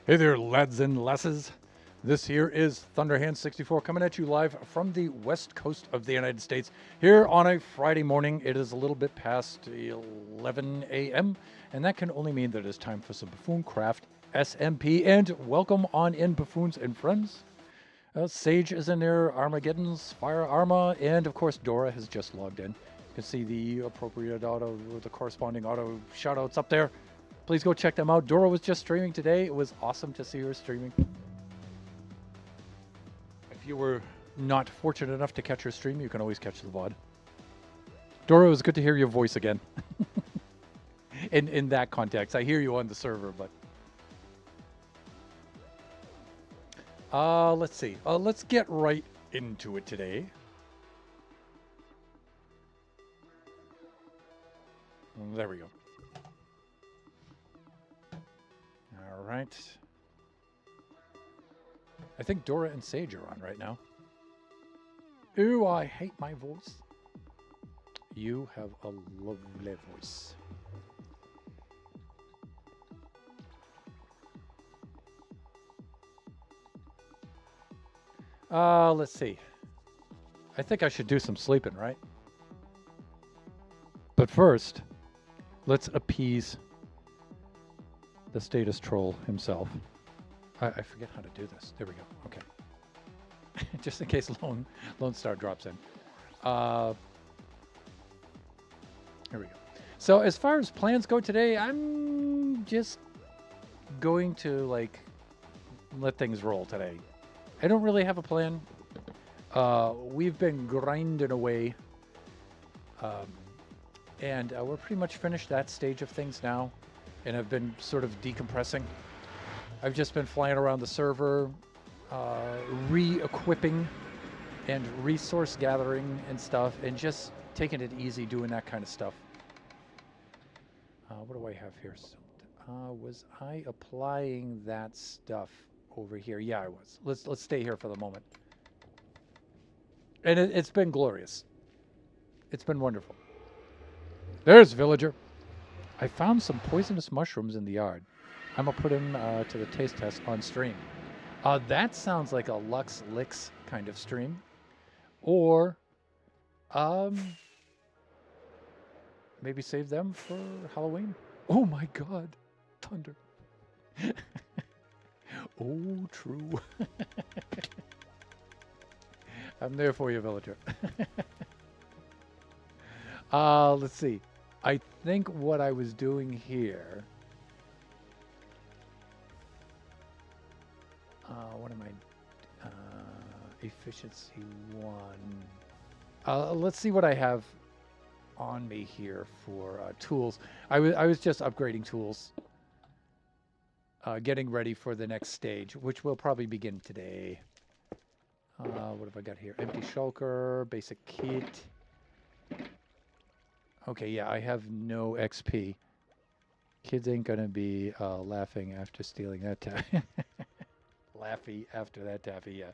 Hey there, lads and lasses. This here is Thunderhand64 coming at you live from the west coast of the United States here on a Friday morning. It is a little bit past 11 a.m., and that can only mean that it is time for some Buffooncraft SMP. And welcome on in, buffoons and friends. Sage is in there, Armageddon's, Fire Arma, and of course Dora has just logged in. You can see the appropriate auto, the corresponding auto shoutouts up there. Please go check them out. Dora was just streaming today. It was awesome to see her streaming. If you were not fortunate enough to catch her stream, you can always catch the VOD. Dora, it was good to hear your voice again. in that context. I hear you on the server, but... let's see. Let's get right into it today. There we go. All right. I think Dora and Sage are on right now. Ooh, I hate my voice. You have a lovely voice. Let's see. I think I should do some sleeping, right? But first, let's appease the status troll himself. I forget how to do this. There we go. Okay. Just in case Lone Star drops in. Here we go. So as far as plans go today, I'm just going to like let things roll today. I don't really have a plan. We've been grinding away, um, and we're pretty much finished that stage of things now, and I've been sort of decompressing. I've just been flying around the server, re-equipping and resource gathering and stuff, and just taking it easy doing that kind of stuff. What do I have here? So, was I applying that stuff over here? Yeah, I was. Let's stay here for the moment. And it's been glorious. It's been wonderful. There's Villager. I found some poisonous mushrooms in the yard. I'm gonna put them to the taste test on stream. That sounds like a Lux Licks kind of stream. Or maybe save them for Halloween. Oh my god. Thunder. Oh, true. I'm there for you, Villager. Let's see. I think what I was doing here... what am I... efficiency 1. Let's see what I have on me here for tools. I was just upgrading tools. Getting ready for the next stage, which will probably begin today. What have I got here? Empty shulker, basic kit. Okay, yeah, I have no XP. Kids ain't gonna be laughing after stealing that taffy. Laughy after that taffy, yeah.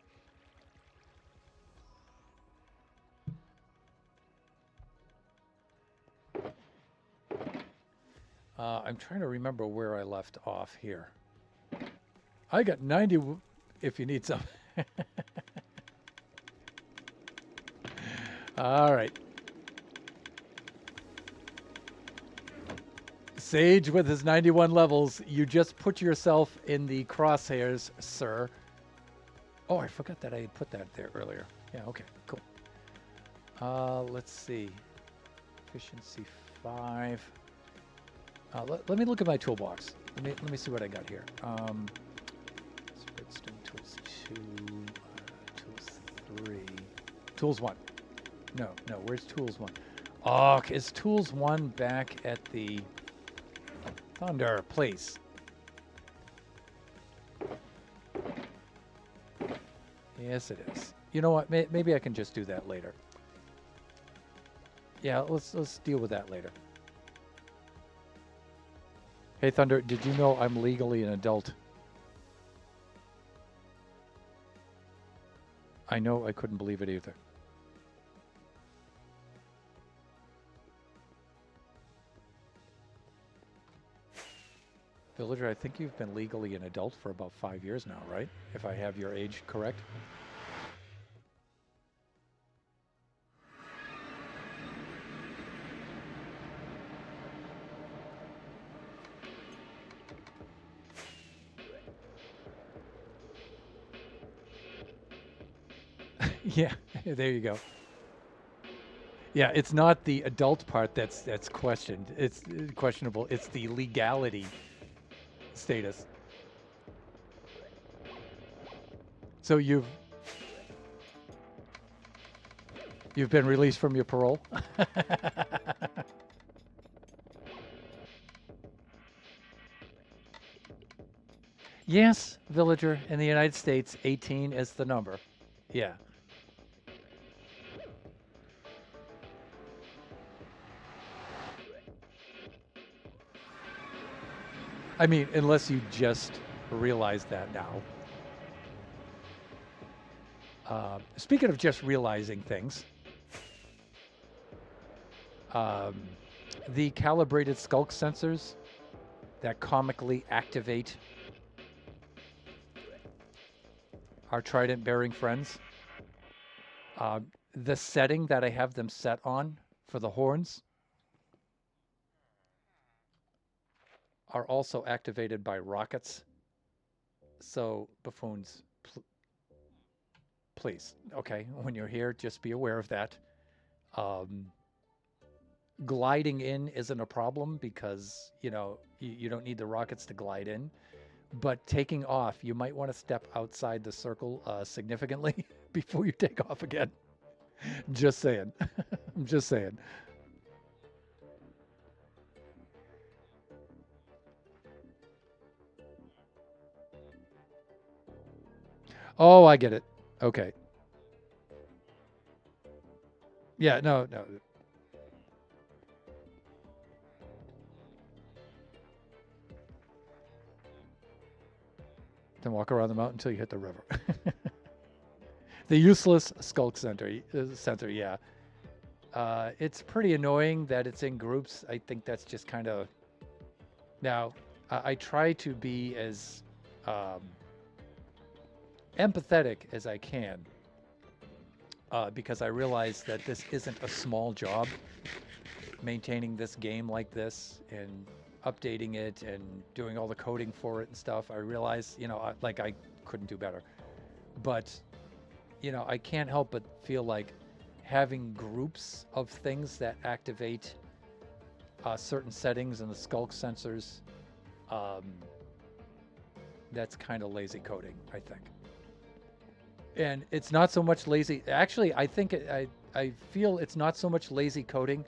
I'm trying to remember where I left off here. I got 90 if you need some. All right. Sage with his 91 levels. You just put yourself in the crosshairs, sir. Oh, I forgot that I put that there earlier. Yeah, okay, cool. Let's see. Efficiency 5. Let me look at my toolbox. Let me see what I got here. Redstone tools 2, tools 3, tools 1. No, where's tools 1? Oh, is tools 1 back at the Thunder, please? Yes, it is. You know what? Maybe I can just do that later. Yeah, let's deal with that later. Hey, Thunder, did you know I'm legally an adult? I know I couldn't believe it either. Villager, I think you've been legally an adult for about 5 years now, right? If I have your age correct. Yeah, there you go. Yeah, it's not the adult part that's questioned. It's questionable. It's the legality status. So you've been released from your parole? Yes, Villager, in the United States, 18 is the number. Yeah. I mean, unless you just realize that now. Speaking of just realizing things, the calibrated skulk sensors that comically activate our trident-bearing friends, the setting that I have them set on for the horns are also activated by rockets. So, buffoons, please, okay, when you're here, just be aware of that. Gliding in isn't a problem because, you know, you don't need the rockets to glide in. But taking off, you might want to step outside the circle significantly before you take off again. Just saying. I'm just saying. Oh, I get it. Okay. Yeah, no, no. Then walk around the mountain until you hit the river. The useless skulk center, yeah. It's pretty annoying that it's in groups. I think that's just kind of... Now, I try to be as um, empathetic as I can because I realize that this isn't a small job, maintaining this game like this and updating it and doing all the coding for it and stuff. I realize, like I couldn't do better. But, I can't help but feel like having groups of things that activate certain settings in the skulk sensors, that's kind of lazy coding, I think. And it's not so much lazy. Actually, I think I feel it's not so much lazy coding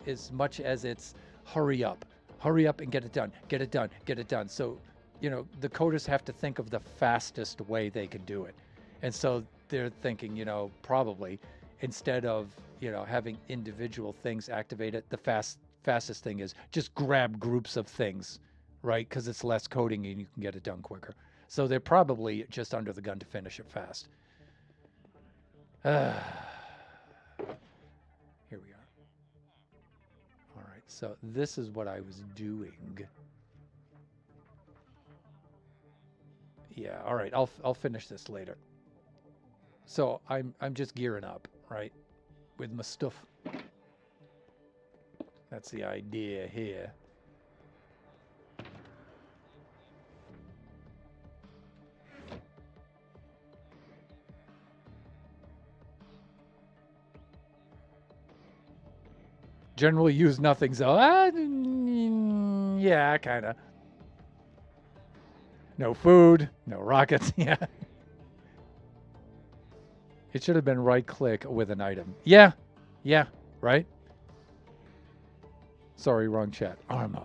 as much as it's hurry up and get it done, get it done, get it done. So, the coders have to think of the fastest way they can do it. And so they're thinking, probably instead of, having individual things activated, the fastest thing is just grab groups of things, right? Because it's less coding and you can get it done quicker. So they're probably just under the gun to finish it fast. Here we are. All right, so this is what I was doing. Yeah, all right, I'll finish this later. So I'm just gearing up, right, with my stuff. That's the idea here. Generally use nothing, so yeah, kind of. No food, no rockets, yeah. It should have been right click with an item. Yeah, right? Sorry, wrong chat. Arma.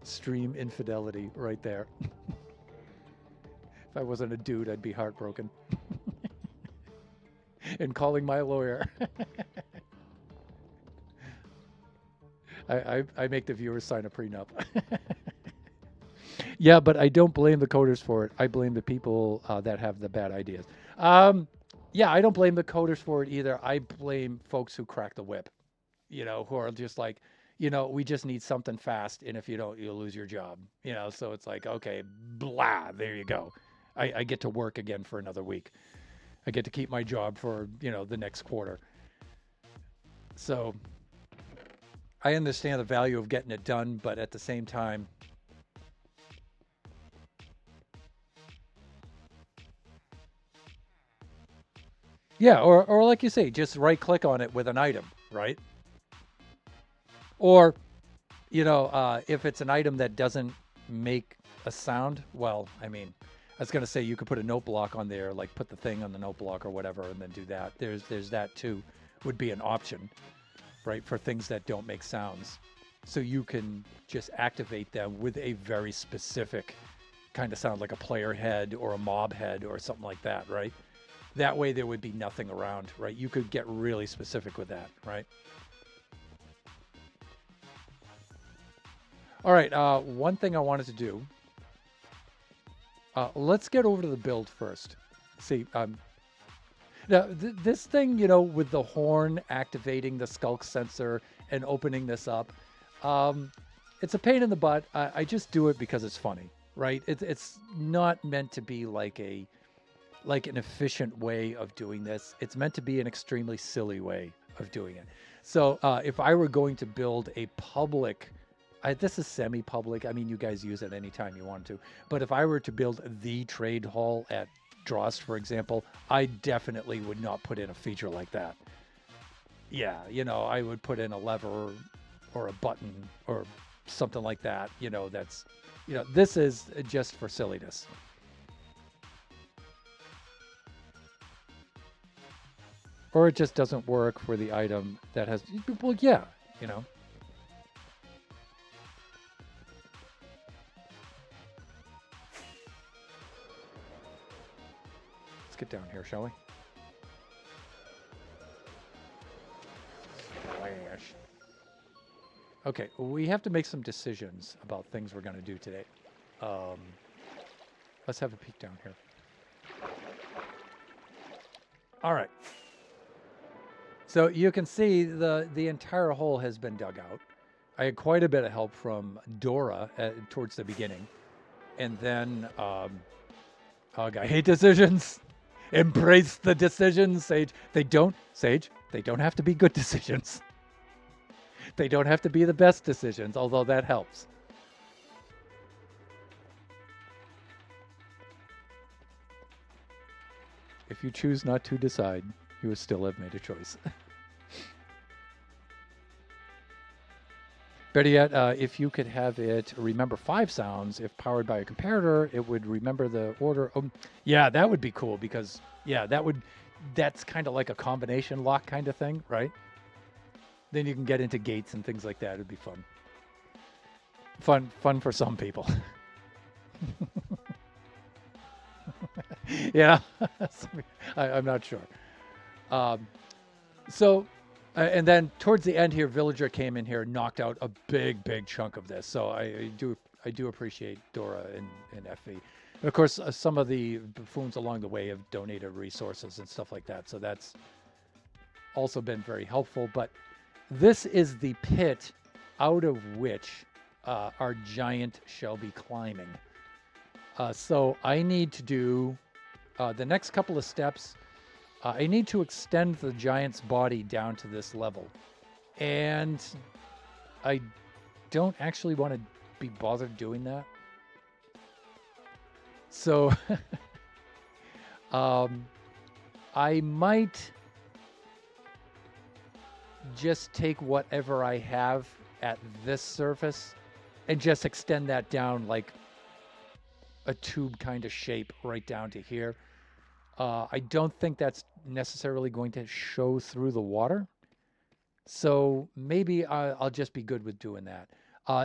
Stream infidelity right there. If I wasn't a dude, I'd be heartbroken. And calling my lawyer. I make the viewers sign a prenup. Yeah, but I don't blame the coders for it. I blame the people that have the bad ideas. Yeah, I don't blame the coders for it either. I blame folks who crack the whip, who are just like, we just need something fast, and if you don't, you'll lose your job. So it's like, okay, blah, there you go. I get to work again for another week. I get to keep my job for, the next quarter. So I understand the value of getting it done, but at the same time, yeah, or like you say, just right click on it with an item, right? Or, if it's an item that doesn't make a sound, well, I mean, I was going to say you could put a note block on there, like put the thing on the note block or whatever, and then do that. There's that too, would be an option, right, for things that don't make sounds. So you can just activate them with a very specific kind of sound, like a player head or a mob head or something like that, right? That way there would be nothing around, right? You could get really specific with that, right? All right, one thing I wanted to do, let's get over to the build first. See, now this thing, with the horn activating the skulk sensor and opening this up, it's a pain in the butt. I just do it because it's funny, right? It's not meant to be like an efficient way of doing this. It's meant to be an extremely silly way of doing it. So if I were going to build a public, this is semi-public. I mean, you guys use it anytime you want to. But if I were to build the trade hall at Drost, for example, I definitely would not put in a feature like that. Yeah, I would put in a lever or a button or something like that. That's, this is just for silliness. Or it just doesn't work for the item that has, well, yeah, Let's get down here, shall we? Splash. Okay, we have to make some decisions about things we're going to do today. Let's have a peek down here. All right. So you can see the entire hole has been dug out. I had quite a bit of help from Dora towards the beginning. And then, I hate decisions. Embrace the decisions, Sage. They don't have to be good decisions. They don't have to be the best decisions, although that helps. If you choose not to decide, you still have made a choice. Better yet, if you could have it remember 5 sounds, if powered by a comparator, it would remember the order. Yeah, that would be cool because, yeah, that's kind of like a combination lock kind of thing, right? Then you can get into gates and things like that. It'd be fun. Fun for some people. Yeah, I'm not sure. And then towards the end here, Villager came in here and knocked out a big chunk of this. So I do appreciate Dora and FV. And of course, some of the buffoons along the way have donated resources and stuff like that. So that's also been very helpful. But this is the pit out of which our giant shall be climbing. So I need to do the next couple of steps. I need to extend the giant's body down to this level. And I don't actually want to be bothered doing that. So I might just take whatever I have at this surface and just extend that down like a tube kind of shape right down to here. I don't think that's necessarily going to show through the water. So maybe I'll just be good with doing that.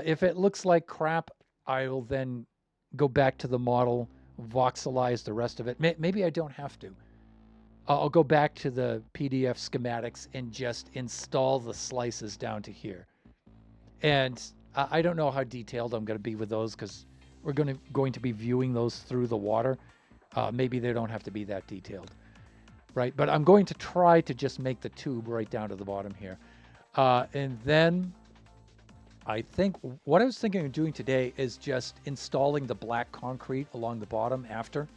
If it looks like crap, I'll then go back to the model, voxelize the rest of it. Maybe I don't have to. I'll go back to the PDF schematics and just install the slices down to here. And I don't know how detailed I'm going to be with those because we're going to be viewing those through the water. Maybe they don't have to be that detailed, right? But I'm going to try to just make the tube right down to the bottom here. And then I think what I was thinking of doing today is just installing the black concrete along the bottom after.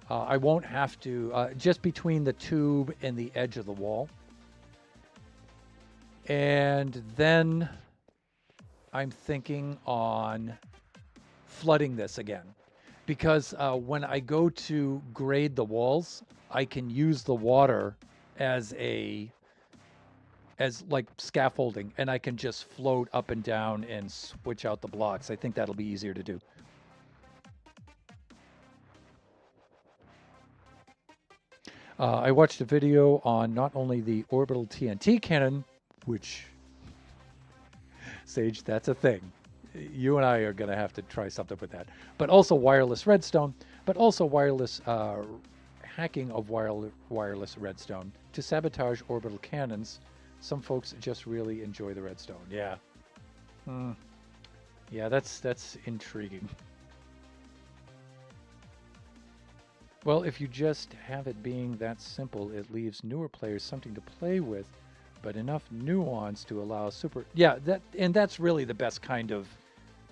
I won't have to, just between the tube and the edge of the wall. And then I'm thinking on flooding this again. Because when I go to grade the walls, I can use the water as like scaffolding, and I can just float up and down and switch out the blocks. I think that'll be easier to do. I watched a video on not only the orbital TNT cannon, which, Sage, that's a thing. You and I are going to have to try something with that. But also wireless redstone, but also wireless hacking of wireless redstone to sabotage orbital cannons. Some folks just really enjoy the redstone. Yeah. Yeah, that's intriguing. Well, if you just have it being that simple, it leaves newer players something to play with, but enough nuance to allow super... Yeah, that's really the best kind of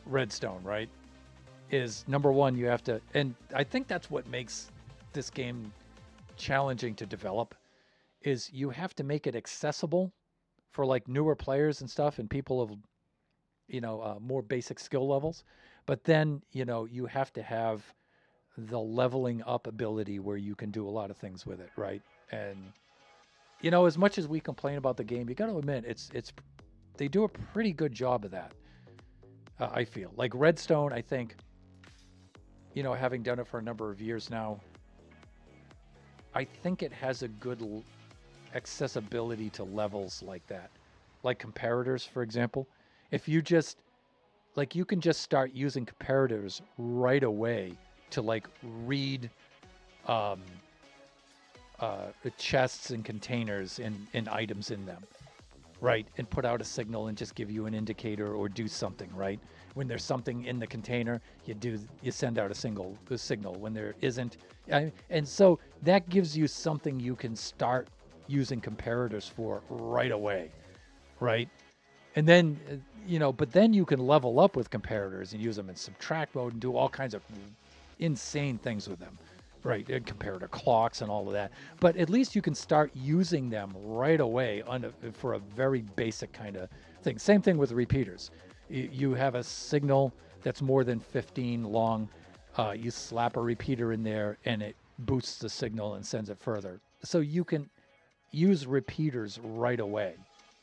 redstone, right? Is number one, you have to... And I think that's what makes this game challenging to develop, is you have to make it accessible for like newer players and stuff and people of, more basic skill levels. But then, you have to have the leveling up ability where you can do a lot of things with it, right? And as much as we complain about the game, you got to admit they do a pretty good job of that. I feel like redstone, I think, you know, having done it for a number of years now, I think it has a good accessibility to levels like that, like comparators, for example. If you just like, you can just start using comparators right away to like read um, chests and containers and items in them, right? And put out a signal and just give you an indicator or do something, right? When there's something in the container, you send out a signal. When there isn't, and so that gives you something you can start using comparators for right away, right? And then, but then you can level up with comparators and use them in subtract mode and do all kinds of insane things with them, right? And comparator clocks and all of that. But at least you can start using them right away for a very basic kind of thing. Same thing with repeaters. You have a signal that's more than 15 long. You slap a repeater in there and it boosts the signal and sends it further. So you can use repeaters right away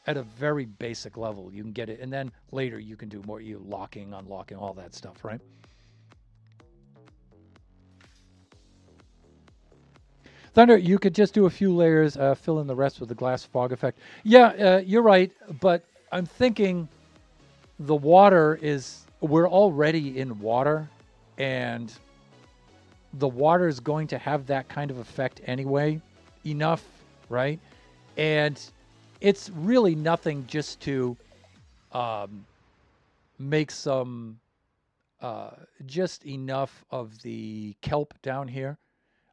at a very basic level. You can get it, and then later you can do more, locking, unlocking, all that stuff, right? Thunder, you could just do a few layers, fill in the rest with the glass fog effect. Yeah, you're right, but I'm thinking we're already in water, and the water is going to have that kind of effect anyway, enough, right? And it's really nothing just to make some, just enough of the kelp down here,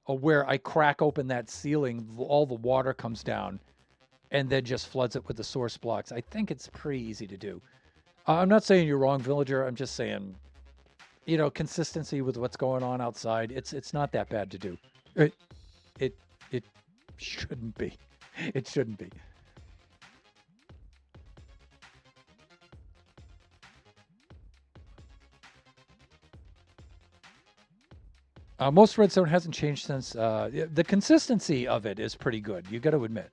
where I crack open that ceiling, all the water comes down, and then just floods it with the source blocks. I think it's pretty easy to do. I'm not saying you're wrong, villager. I'm just saying, consistency with what's going on outside. It's not that bad to do. It shouldn't be. It shouldn't be. Most redstone hasn't changed since. The consistency of it is pretty good. You got to admit.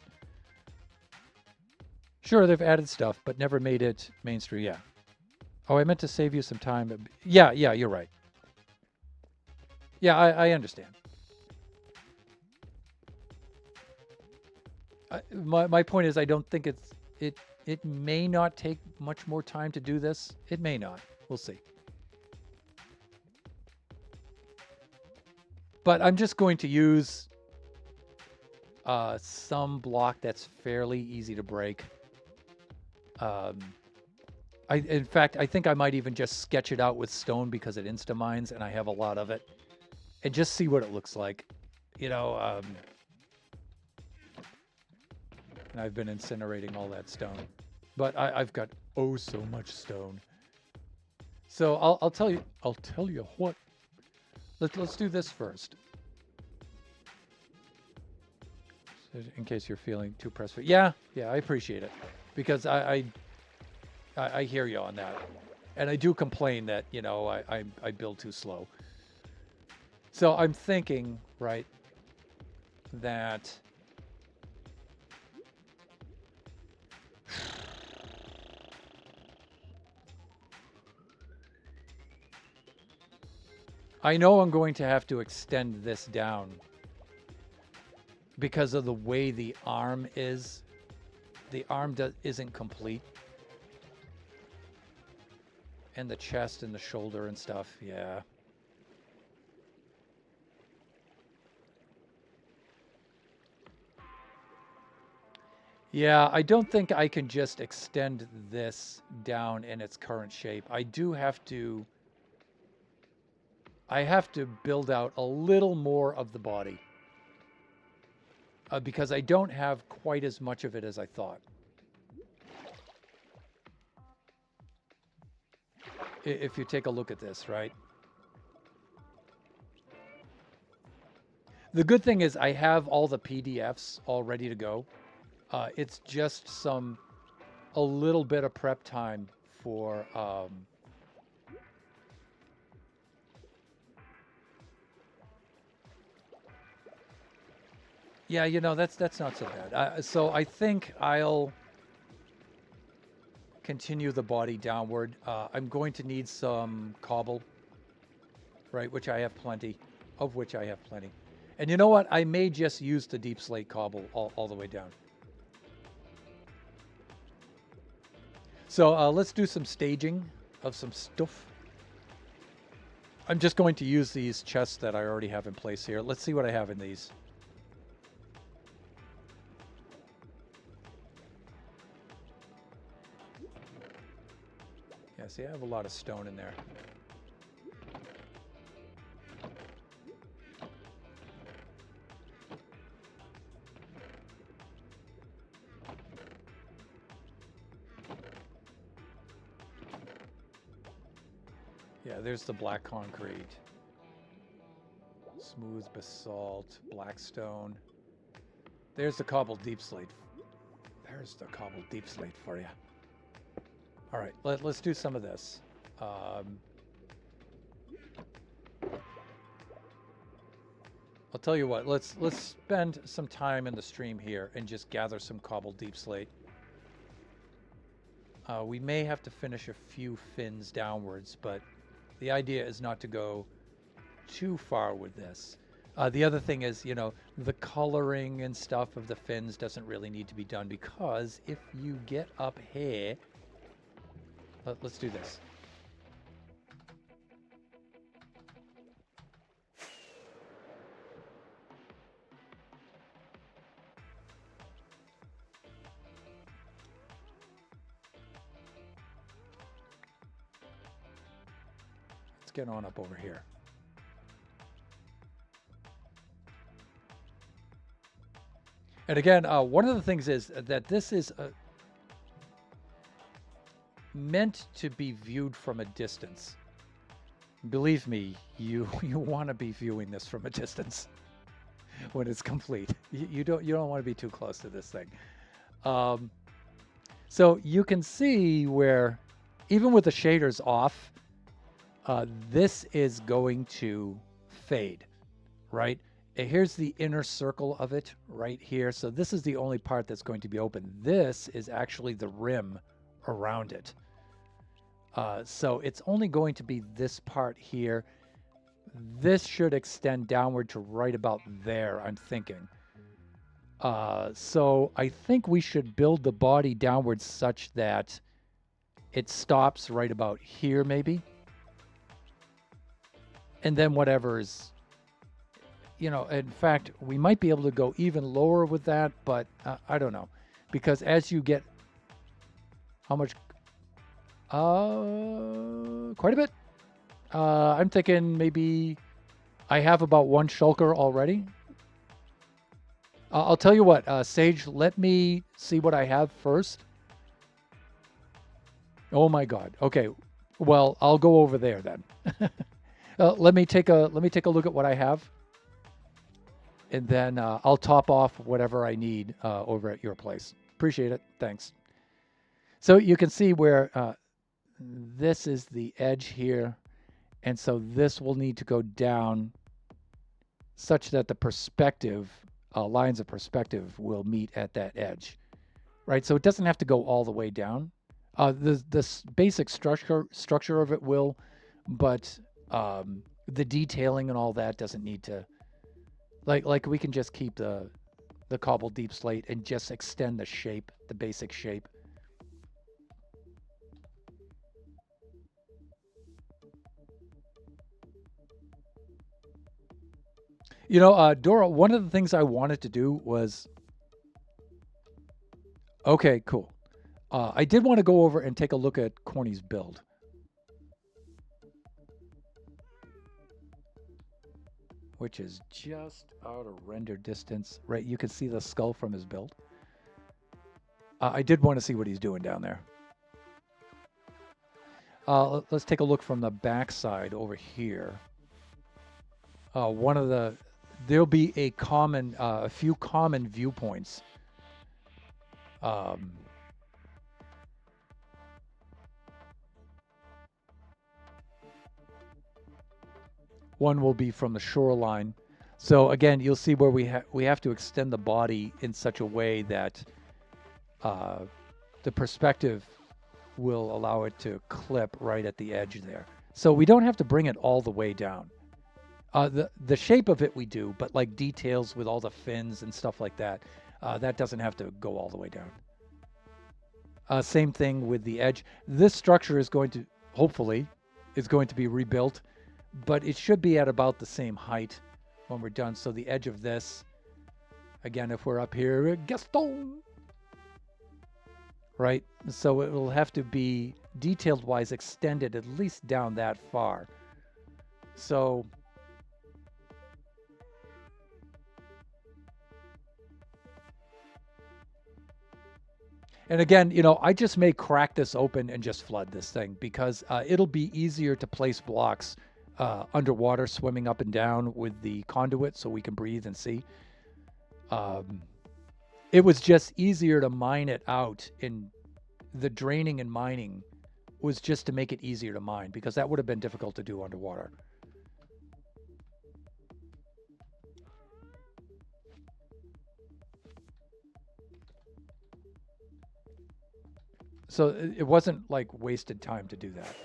Sure, they've added stuff, but never made it mainstream. Yeah. Oh, I meant to save you some time. Yeah, you're right. Yeah, I understand. My point is, I don't think it may not take much more time to do this. It may not. We'll see. But I'm just going to use some block that's fairly easy to break. In fact, I think I might even just sketch it out with stone because it insta-mines and I have a lot of it. And just see what it looks like. And I've been incinerating all that stone. But I've got so much stone. So I'll tell you what. Let's do this first. In case you're feeling too pressed for. Yeah, I appreciate it. Because I hear you on that. And I do complain that, I build too slow. So I'm thinking, right, that I know I'm going to have to extend this down because of the way the arm is. The arm isn't complete. And the chest and the shoulder and stuff, yeah. Yeah, I don't think I can just extend this down in its current shape. I have to build out a little more of the body. Because I don't have quite as much of it as I thought. If you take a look at this, right? The good thing is I have all the PDFs all ready to go. It's just a little bit of prep time for yeah, that's not so bad. So I think I'll continue the body downward, I'm going to need some cobble, right, which I have plenty, of which I have plenty. And you know what? I may just use the deep slate cobble all the way down. So let's do some staging of some stuff. I'm just going to use these chests that I already have in place here. Let's see what I have in these. Yeah, see, I have a lot of stone in there. Yeah, there's the black concrete. Smooth basalt, black stone. There's the cobbled deep slate. There's the cobbled deep slate for you. All right, let's do some of this. I'll tell you what, let's spend some time in the stream here and just gather some cobbled deep slate. We may have to finish a few fins downwards, but the idea is not to go too far with this. The other thing is, you know, the coloring and stuff of the fins doesn't really need to be done, because if you get up here, let's do this. Let's get on up over here. And again, one of the things is that this is meant to be viewed from a distance. Believe me, you want to be viewing this from a distance when it's complete. You don't want to be too close to this thing. So you can see where, even with the shaders off, this is going to fade, right? Here's the inner circle of it right here. So this is the only part that's going to be open. This is actually the rim around it. So it's only going to be this part here. This should extend downward to right about there, I'm thinking. So I think we should build the body downward such that it stops right about here, maybe. And then whatever is, you know, in fact, we might be able to go even lower with that, but I don't know. Because as you get, how much? Quite a bit. I'm thinking maybe I have about one shulker already. I'll tell you what, Sage, let me see what I have first. Oh my God. Okay. Well, I'll go over there then. Let me take a look at what I have, and then I'll top off whatever I need over at your place. Appreciate it. Thanks. So you can see where this is the edge here, and so this will need to go down such that the perspective, lines of perspective will meet at that edge, right? So it doesn't have to go all the way down. The basic structure of it will, but the detailing and all that doesn't need to, like we can just keep the cobbled deep slate and just extend the shape, the basic shape. You know, Dora, one of the things I wanted to do was, okay, cool. I did want to go over and take a look at Corny's build. Which is just out of render distance, right? You can see the skull from his build. I did want to see what he's doing down there. Let's take a look from the back side over here. There'll be a few common viewpoints. One will be from the shoreline. So again, you'll see where we have to extend the body in such a way that the perspective will allow it to clip right at the edge there. So we don't have to bring it all the way down. The shape of it we do, but like details with all the fins and stuff like that, that doesn't have to go all the way down. Same thing with the edge. This structure is going to, hopefully, is going to be rebuilt, but it should be at about the same height when we're done. So the edge of this, again, if we're up here, Gaston, right? So it will have to be detailed-wise extended at least down that far. So and again, you know, I just may crack this open and just flood this thing because it'll be easier to place blocks underwater, swimming up and down with the conduit so we can breathe and see. It was just easier to mine it out in the draining and mining was just to make it easier to mine because that would have been difficult to do underwater. So it wasn't like wasted time to do that.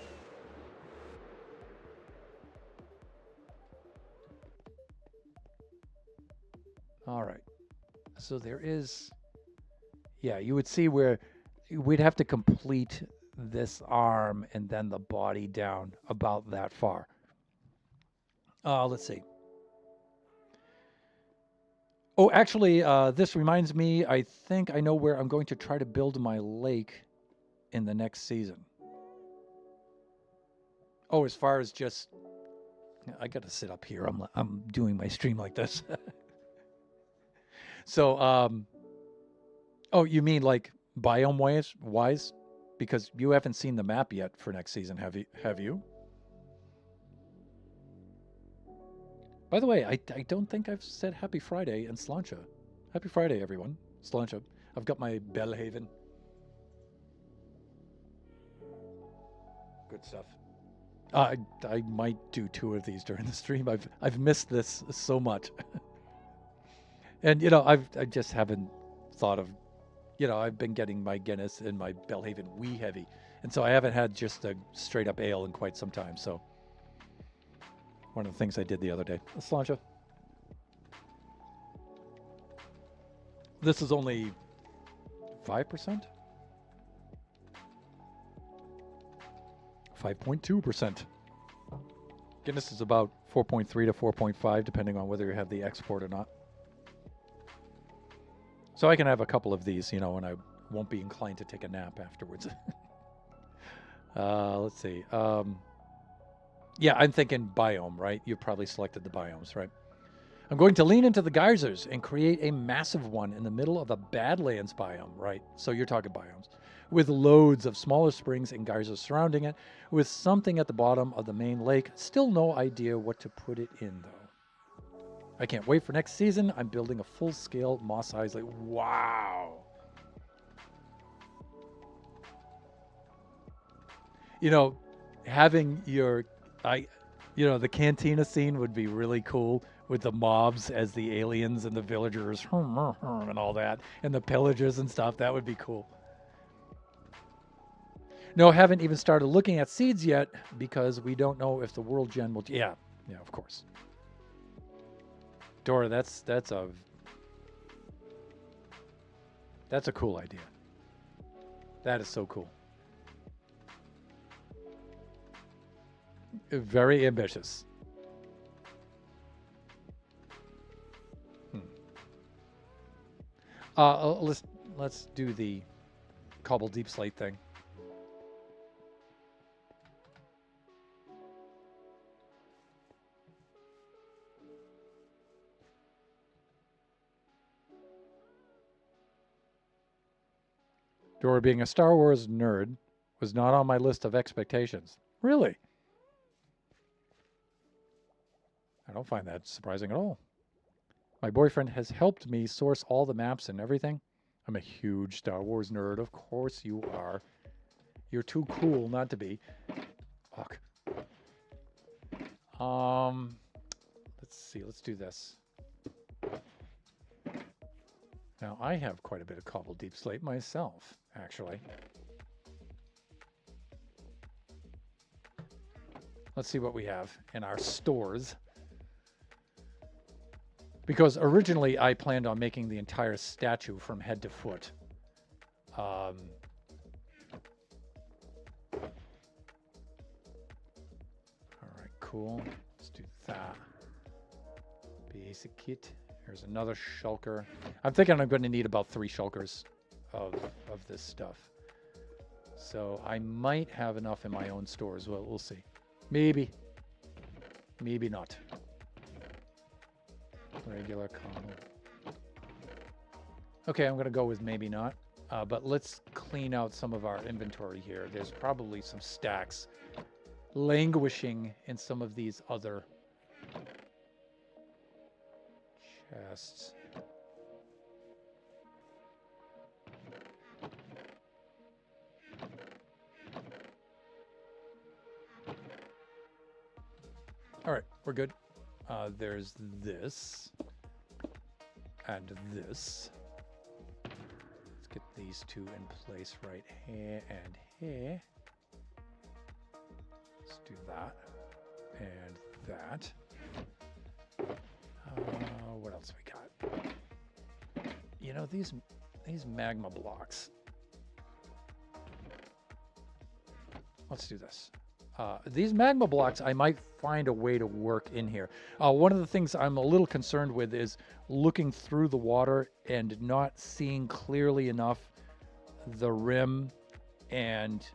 All right. So there is, yeah, you would see where we'd have to complete this arm and then the body down about that far. Let's see. Oh, actually, this reminds me, I think I know where I'm going to try to build my lake in the next season. Oh, as far as just, I got to sit up here. I'm doing my stream like this. So, oh, you mean like biome wise? Because you haven't seen the map yet for next season, have you? By the way, I don't think I've said Happy Friday in Slancha. Happy Friday, everyone. Slancha. I've got my Bellhaven. Good stuff. I might do 2 of these during the stream. I've missed this so much. And you know, I just haven't thought of, you know, I've been getting my Guinness and my Bellhaven wee heavy. And so I haven't had just a straight up ale in quite some time. So one of the things I did the other day. Slancha. This is only 5%? 5.2%. Guinness is about 4.3 to 4.5, depending on whether you have the export or not. So I can have a couple of these, you know, and I won't be inclined to take a nap afterwards. Let's see. Yeah, I'm thinking biome, right? You probably selected the biomes, right? I'm going to lean into the geysers and create a massive one in the middle of a Badlands biome, right? So you're talking biomes. With loads of smaller springs and geysers surrounding it, with something at the bottom of the main lake. Still no idea what to put it in, though. I can't wait for next season. I'm building a full-scale Moss Isley. Wow. You know, having your, you know, the cantina scene would be really cool with the mobs as the aliens and the villagers and all that, and the pillagers and stuff. That would be cool. No, haven't even started looking at seeds yet because we don't know if the world gen will. Yeah, of course. Dora, that's a cool idea. That is so cool. Very ambitious. Let's do the cobble deep slate thing. Dora, being a Star Wars nerd, was not on my list of expectations. Really? I don't find that surprising at all. My boyfriend has helped me source all the maps and everything. I'm a huge Star Wars nerd. Of course you are. You're too cool not to be. Fuck. Let's see. Let's do this. Now, I have quite a bit of cobble deep slate myself, actually. Let's see what we have in our stores. Because originally I planned on making the entire statue from head to foot. All right, cool. Let's do that. Basic kit. Here's another shulker. I'm thinking I'm going to need about 3 shulkers of this stuff. So I might have enough in my own stores. Well, we'll see. Maybe. Maybe not. Regular common. Okay, I'm going to go with maybe not. But let's clean out some of our inventory here. There's probably some stacks languishing in some of these other chests. All right, we're good. There's this and this. Let's get these 2 in place right here and here. Let's do that and that. What else we got? You know, these magma blocks. Let's do this. These magma blocks, I might find a way to work in here. One of the things I'm a little concerned with is looking through the water and not seeing clearly enough the rim and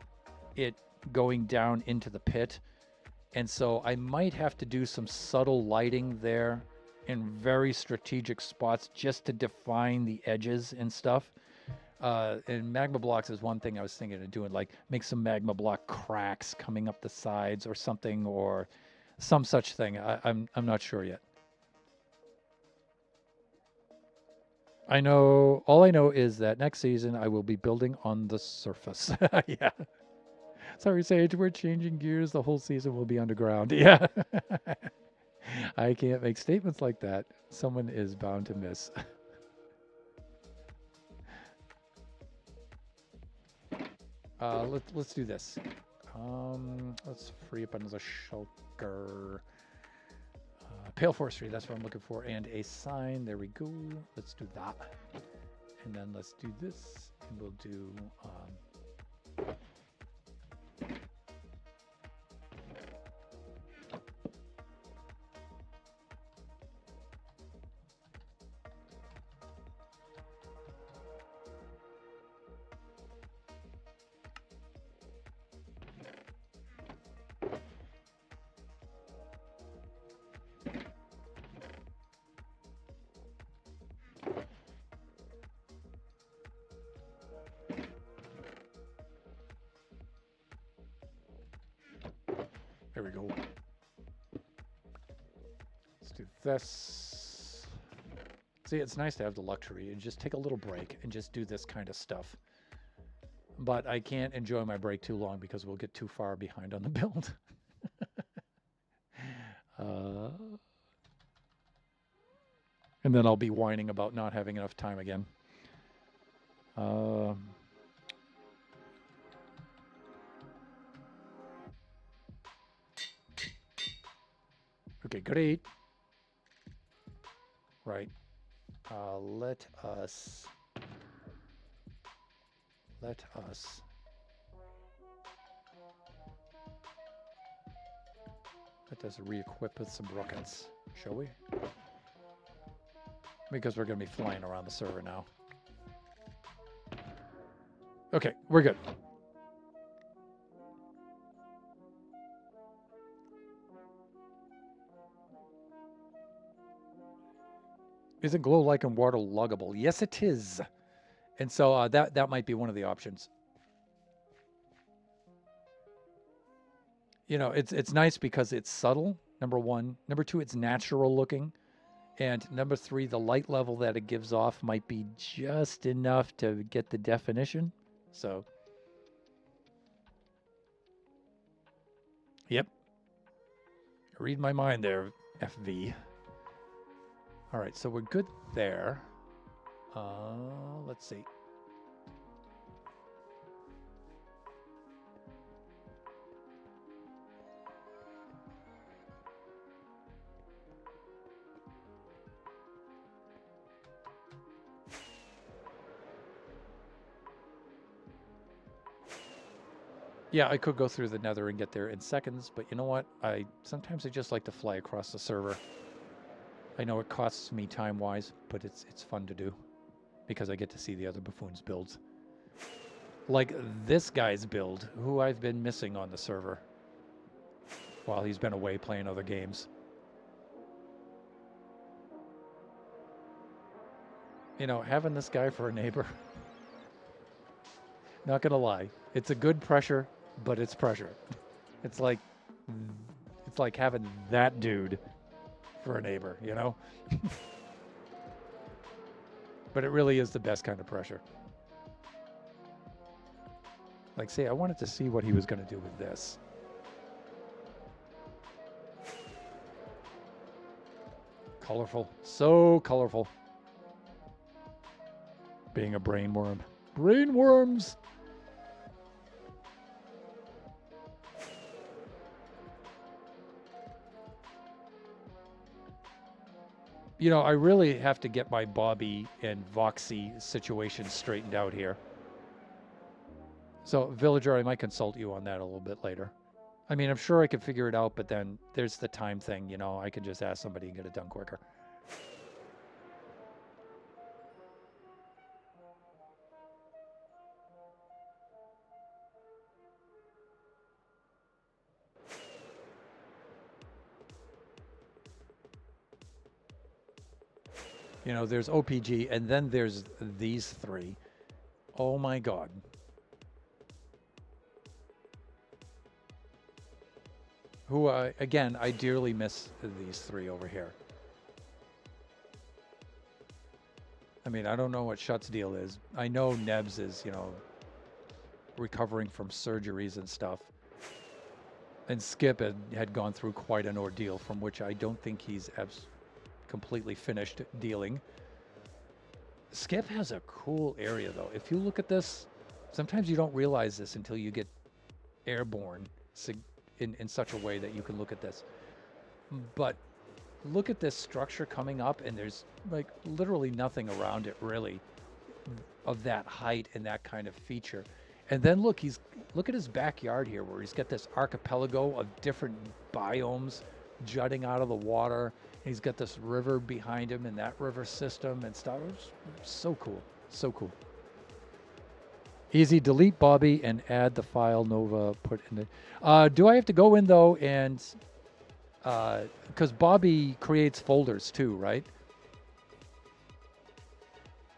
it going down into the pit. And so I might have to do some subtle lighting there in very strategic spots just to define the edges and stuff. And magma blocks is one thing I was thinking of doing, like make some magma block cracks coming up the sides or something, or some such thing. I'm not sure yet. All I know is that next season I will be building on the surface. Yeah. Sorry, Sage, we're changing gears. The whole season will be underground. Yeah. I can't make statements like that. Someone is bound to miss. Let's do this. Let's free up another shulker. Pale forestry, that's what I'm looking for. And a sign. There we go. Let's do that. And then let's do this. And we'll do... There we go. Let's do this. See, it's nice to have the luxury and just take a little break and just do this kind of stuff. But I can't enjoy my break too long because we'll get too far behind on the build. And then I'll be whining about not having enough time again. Okay, great. Right. Let us. Let us re-equip with some rockets, shall we? Because we're going to be flying around the server now. Okay, we're good. Isn't glow like in water loggable? Yes, it is. And so that might be one of the options. You know, it's nice because it's subtle, number one. Number two, it's natural looking. And number three, the light level that it gives off might be just enough to get the definition. So, yep. Read my mind there, FV. All right, so we're good there. Let's see. Yeah, I could go through the nether and get there in seconds, but you know what? Sometimes I just like to fly across the server. I know it costs me time-wise, but it's fun to do because I get to see the other buffoons' builds. Like this guy's build, who I've been missing on the server while he's been away playing other games. You know, having this guy for a neighbor, not gonna lie, it's a good pressure, but it's pressure. It's like having that dude for a neighbor, you know? But it really is the best kind of pressure. Like, say, I wanted to see what he was going to do with this. Colorful. So colorful. Being a brainworm. Brainworms! You know, I really have to get my Bobby and Voxy situation straightened out here. So, Villager, I might consult you on that a little bit later. I mean, I'm sure I could figure it out, but then there's the time thing, you know. I can just ask somebody and get it done quicker. You know, there's OPG, and then there's these three. Oh my God. Who, again, I dearly miss these three over here. I mean, I don't know what Shut's deal is. I know Nebs is, you know, recovering from surgeries and stuff. And Skip had gone through quite an ordeal from which I don't think he's completely finished dealing. Skip has a cool area, though. If you look at this, sometimes you don't realize this until you get airborne in such a way that you can look at this. But look at this structure coming up, and there's like literally nothing around it really of that height and that kind of feature. And then look at his backyard here, where he's got this archipelago of different biomes jutting out of the water. He's got this river behind him and that river system and stuff. It's so cool. So cool. Easy, delete Bobby and add the file Nova put in the... do I have to go in, though, and... because Bobby creates folders, too, right?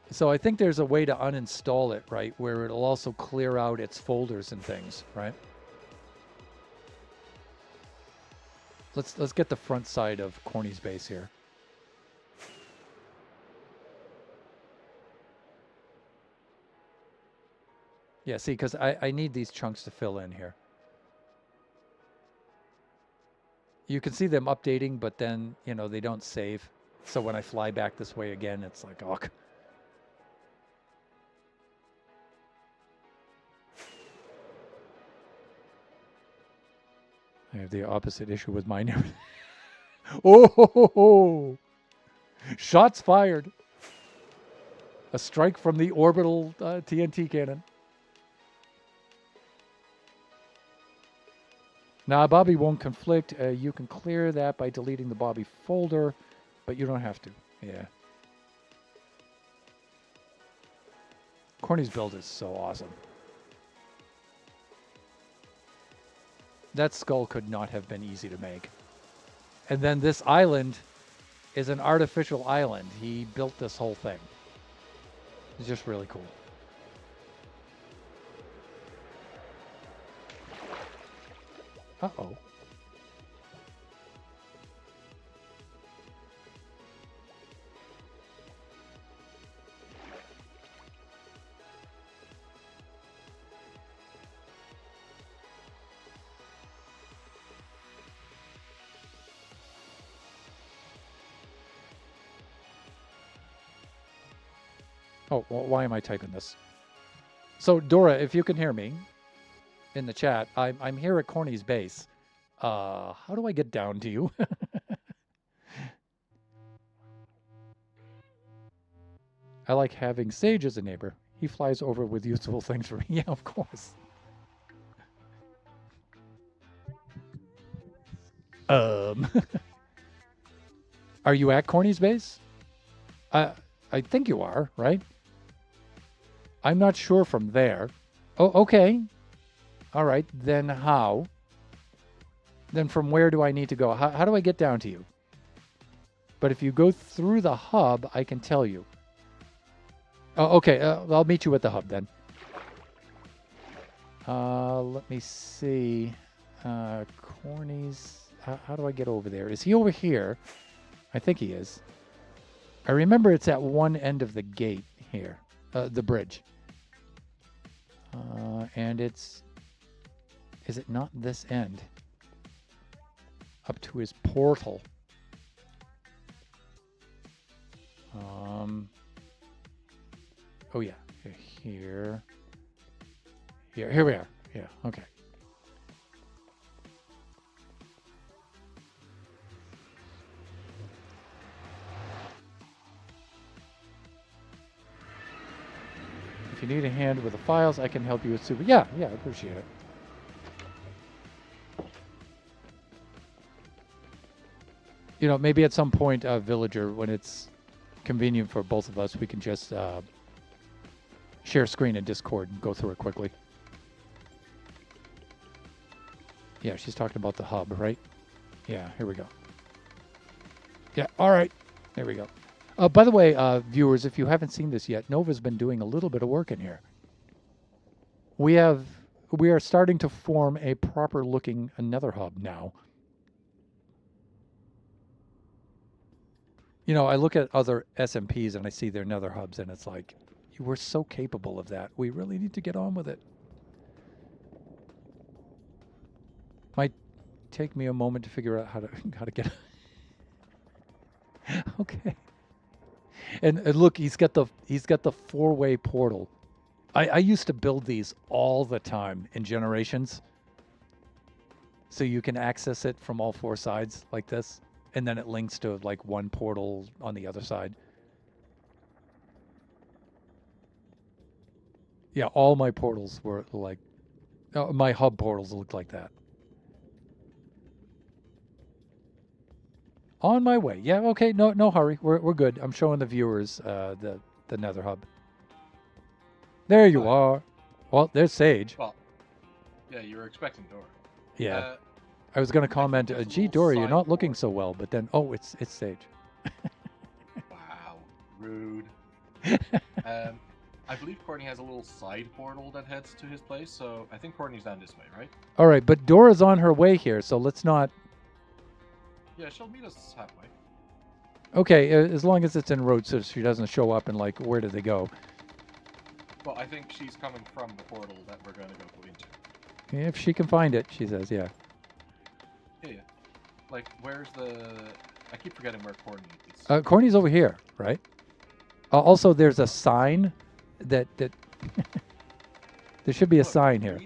So I think there's a way to uninstall it, right? Where it'll also clear out its folders and things, right? Let's get the front side of Corny's base here. Yeah, see, because I need these chunks to fill in here. You can see them updating, but then, you know, they don't save. So when I fly back this way again, it's like, oh. I have the opposite issue with mine. Oh, ho, ho, ho. Shots fired. A strike from the orbital TNT cannon. Now, Bobby won't conflict. You can clear that by deleting the Bobby folder, but you don't have to. Yeah. Corny's build is so awesome. That skull could not have been easy to make. And then this island is an artificial island. He built this whole thing. It's just really cool. Uh-oh. Oh, well, why am I typing this? So, Dora, if you can hear me in the chat, I'm here at Corny's base. How do I get down to you? I like having Sage as a neighbor. He flies over with useful things for me. Yeah, of course. Are you at Corny's base? I think you are, right? I'm not sure from there. Oh, okay. All right, then how? Then from where do I need to go? How do I get down to you? But if you go through the hub, I can tell you. Oh, okay. I'll meet you at the hub then. Let me see. Corny's. How do I get over there? Is he over here? I think he is. I remember it's at one end of the gate here, the bridge. And it's... Is it not this end? Up to his portal. Oh yeah, here. Here we are. Yeah, okay. If you need a hand with the files, I can help you with super. Yeah, I appreciate it. You know, maybe at some point, Villager, when it's convenient for both of us, we can just share screen in Discord and go through it quickly. Yeah, she's talking about the hub, right? Yeah, here we go. Yeah, all right. There we go. By the way, viewers, if you haven't seen this yet, Nova's been doing a little bit of work in here. We are starting to form a proper looking nether hub now. You know, I look at other SMPs and I see their nether hubs and it's like, we're so capable of that. We really need to get on with it. Might take me a moment to figure out how to get. Okay. And look, he's got the 4-way portal. I used to build these all the time in Generations. So you can access it from all 4 sides like this. And then it links to like one portal on the other side. Yeah, all my portals were like, my hub portals looked like that. On my way. Yeah, okay, no hurry. We're good. I'm showing the viewers the nether hub. There you are. Well, there's Sage. Well, yeah, you were expecting Dora. Yeah. I was going to comment, gee, Dory, you're not looking so well, but then, oh, it's Sage. Wow, rude. I believe Courtney has a little side portal that heads to his place, so I think Courtney's down this way, right? All right, but Dora's on her way here, so let's not... Yeah, she'll meet us halfway. Okay, as long as it's en route so she doesn't show up and like, where did they go? Well, I think she's coming from the portal that we're going to go into. If she can find it, she says, yeah. Yeah. Like, where's the... I keep forgetting where Courtney is. Courtney's over here, right? Also, there's a sign that... there should be a sign here.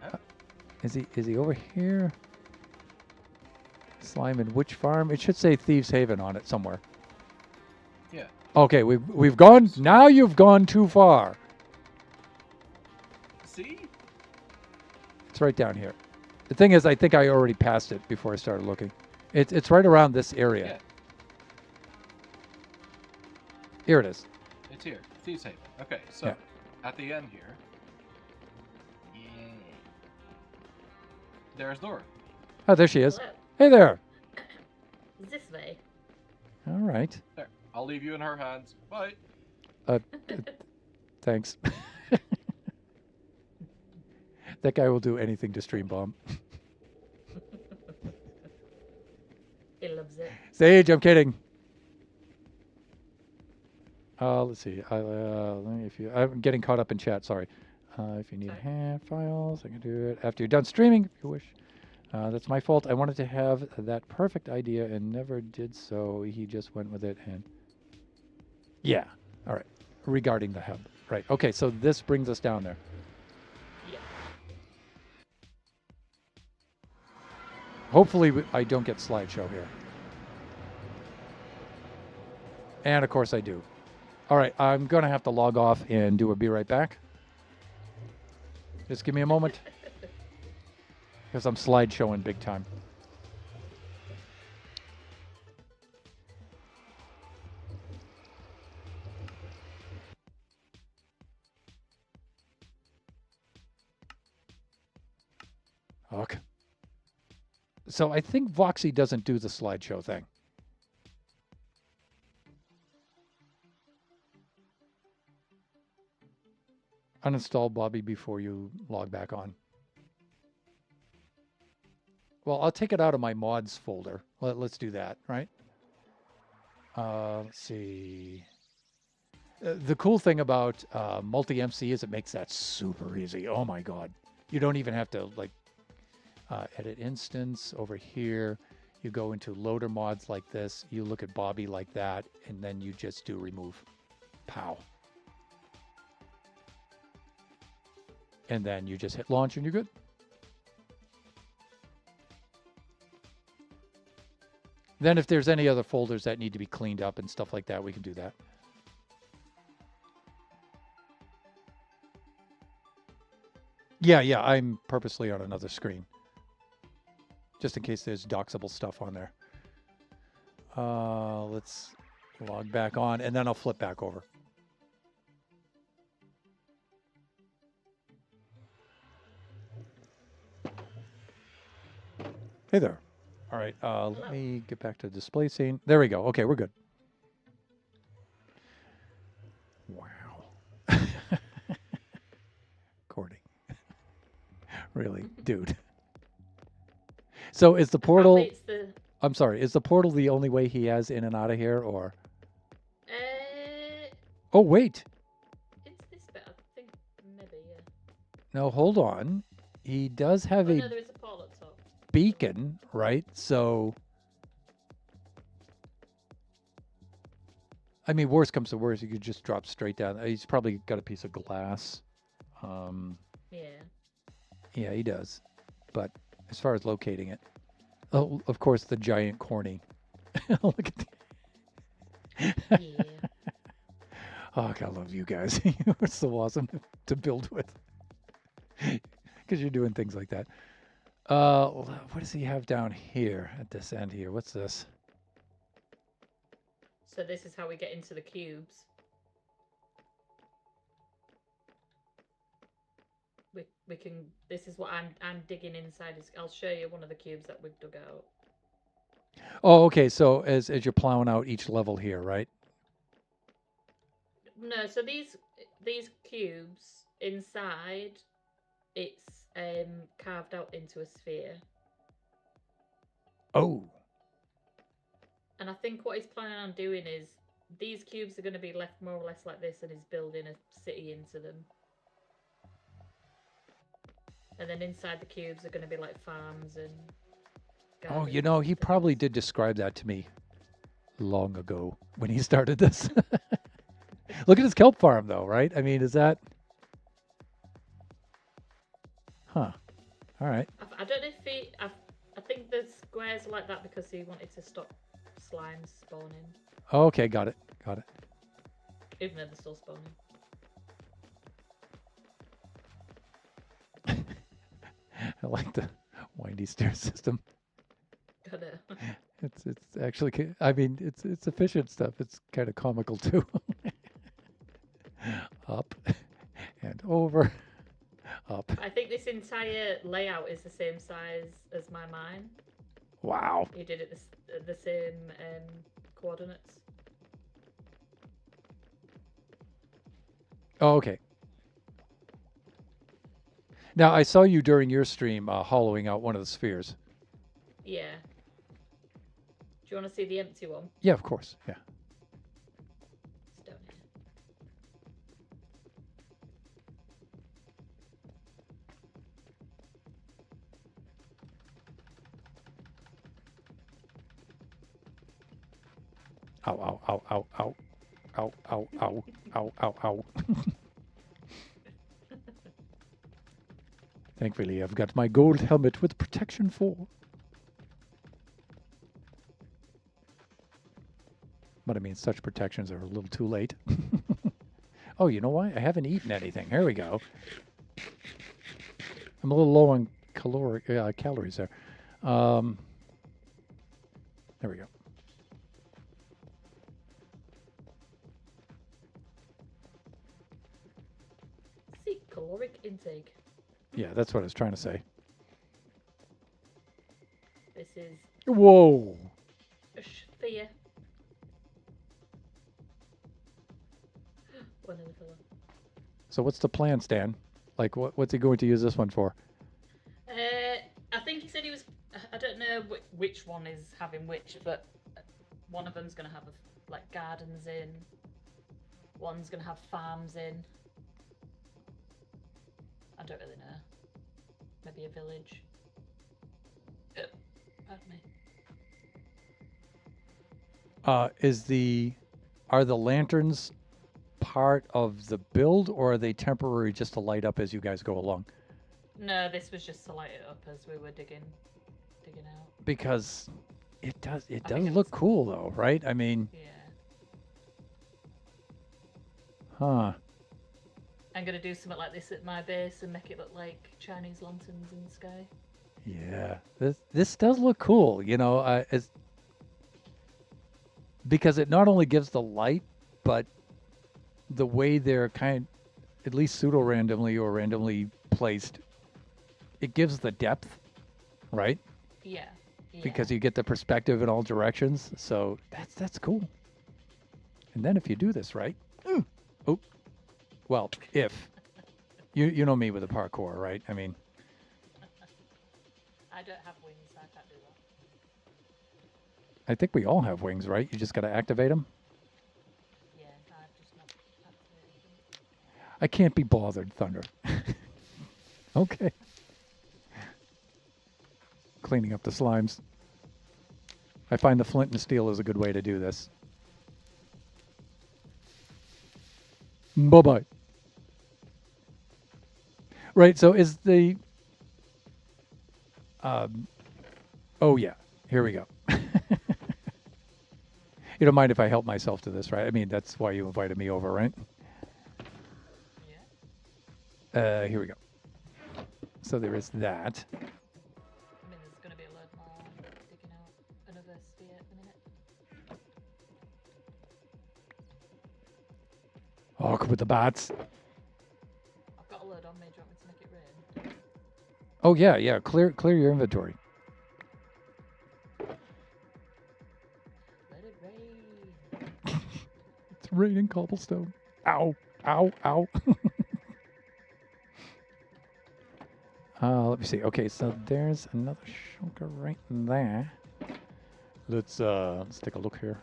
Huh? Is he over here? Slime and Witch Farm. It should say Thieves Haven on it somewhere. Yeah. Okay, we've gone. Now you've gone too far. See? It's right down here. The thing is, I think I already passed it before I started looking. It's right around this area. Yeah. Here it is. It's here. Thieves Haven. Okay, so Yeah. At the end here. There's Dora. Oh, there she is. Hello. Hey there. This way. All right. There. I'll leave you in her hands. Bye. Thanks. That guy will do anything to stream bomb. He loves it. Sage, I'm kidding. Let's see. I'm getting caught up in chat. Sorry. If you need hand files, I can do it after you're done streaming, if you wish. That's my fault. I wanted to have that perfect idea and never did so. He just went with it and... Yeah. All right. Regarding the hub. Right. Okay, so this brings us down there. Yeah. Hopefully I don't get slideshow here. And of course I do. All right, I'm going to have to log off and be right back. Just give me a moment. Because I'm slideshowing big time. Okay. So I think Voxy doesn't do the slideshow thing. Uninstall Bobby before you log back on. Well, I'll take it out of my mods folder. Let's do that, right? Let's see. The cool thing about multi-MC is it makes that super easy. Oh my God. You don't even have to like edit instance over here. You go into loader mods like this. You look at Bobby like that, and then you just do remove. Pow. And then you just hit launch and you're good. Then if there's any other folders that need to be cleaned up and stuff like that, we can do that. Yeah, I'm purposely on another screen. Just in case there's doxable stuff on there. Let's log back on, and then I'll flip back over. Hey there. All right, let me get back to display scene. There we go. Okay, we're good. Wow. Recording. Really, dude. So is the portal... I'm sorry, is the portal the only way he has in and out of here, or... Oh, wait. It's this bit, I think, maybe, yeah. No, hold on. He does have no, there is a portal at top. Beacon, right? So... I mean, worst comes to worst, you could just drop straight down. He's probably got a piece of glass. Yeah. Yeah, he does. But as far as locating it... Oh, of course, the giant corny. Look at the... Yeah. Oh, God, I love you guys. You're so awesome to build with. Because you're doing things like that. What does he have down here at this end here? What's this? So this is how we get into the cubes. We can. This is what I'm digging inside. I'll show you one of the cubes that we've dug out. Oh, okay. So as you're plowing out each level here, right? No. So these cubes inside, it's carved out into a sphere. Oh. And I think what he's planning on doing is these cubes are going to be left more or less like this, and he's building a city into them. And then inside the cubes are going to be like farms and Oh, you know, he probably did describe that to me long ago when he started this. Look at his kelp farm, though, right? I mean, is that... Huh. All right. I don't know if he... I think the squares are like that because he wanted to stop slimes spawning. Okay, got it. Got it. Even though they're still spawning. I like the windy stair system. I know. It's actually, I mean, it's efficient stuff. It's kind of comical too. Up and over, up. I think this entire layout is the same size as my mine. Wow. You did it the same coordinates. Oh, okay. Now, I saw you during your stream hollowing out one of the spheres. Yeah. Do you want to see the empty one? Yeah, of course. Yeah. It's down here. Ow, ow, ow, ow, ow. Ow, ow, ow, ow, ow, ow. Thankfully, I've got my gold helmet with protection 4. But I mean, such protections are a little too late. Oh, you know why? I haven't eaten anything. Here we go. I'm a little low on calories there. There we go. See, caloric intake. Yeah, that's what I was trying to say. This is Whoa. a sphere. One of the fella. So what's the plan, Stan? Like, what's he going to use this one for? I think he said he was. I don't know which one is having which, but one of them's gonna have like gardens in. One's gonna have farms in. I don't really know. Maybe a village. Pardon me. Are the lanterns part of the build, or are they temporary just to light up as you guys go along? No, this was just to light it up as we were digging out. Because it does think look it's- cool though, right? I mean, Yeah. huh. I'm gonna do something like this at my base and make it look like Chinese lanterns in the sky. Yeah, this does look cool, you know, because it not only gives the light, but the way they're at least pseudo-randomly or randomly placed, it gives the depth, right? Yeah. Because you get the perspective in all directions. So that's cool. And then if you do this right, oh, well, if you know me with the parkour, right? I mean, I don't have wings, so I can't do that. I think we all have wings, right? You just got to activate them. Yeah, I've just not activated them. I can't be bothered, Thunder. Okay. Cleaning up the slimes. I find the flint and steel is a good way to do this. Bye-bye. Right, so is the... oh, yeah. Here we go. You don't mind if I help myself to this, right? I mean, that's why you invited me over, right? Yeah. Here we go. So there is that. I mean, there's going to be a load more digging out another sphere at the minute. Oh, come with the bats. I've got a load on me. Do you want me to make it rain? Oh, yeah, yeah. Clear your inventory. Let it rain. It's raining cobblestone. Ow, ow, ow. Let me see. Okay, so there's another shulker right there. Let's take a look here.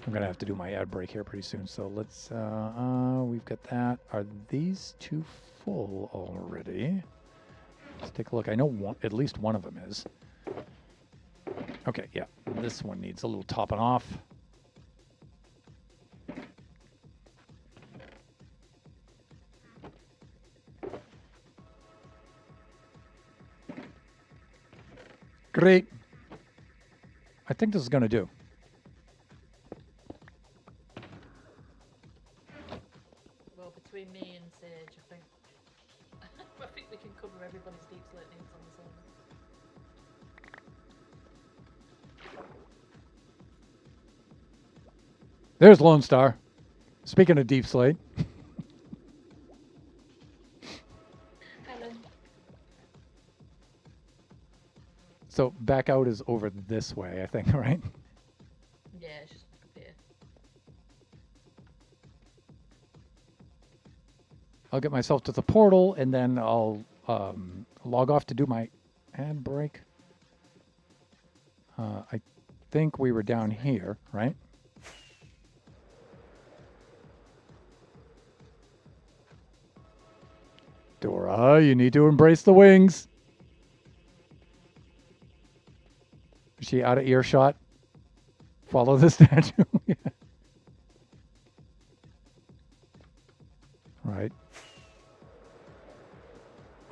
I'm gonna have to do my ad break here pretty soon. So let's we've got that. Are these two full already? Let's take a look. I know at least one of them is. Okay, yeah. This one needs a little topping off. Great. I think this is going to do. Well, between me and Sage, I think I think we can cover everybody's deep slate needs on this one. There's Lone Star. Speaking of deep slate. Hello. So back out is over this way, I think, right? Yeah, it's just back up here. I'll get myself to the portal, and then I'll log off to do my ad break. I think we were down here, right? Dora, you need to embrace the wings. Is she out of earshot? Follow the statue. Yeah. Right.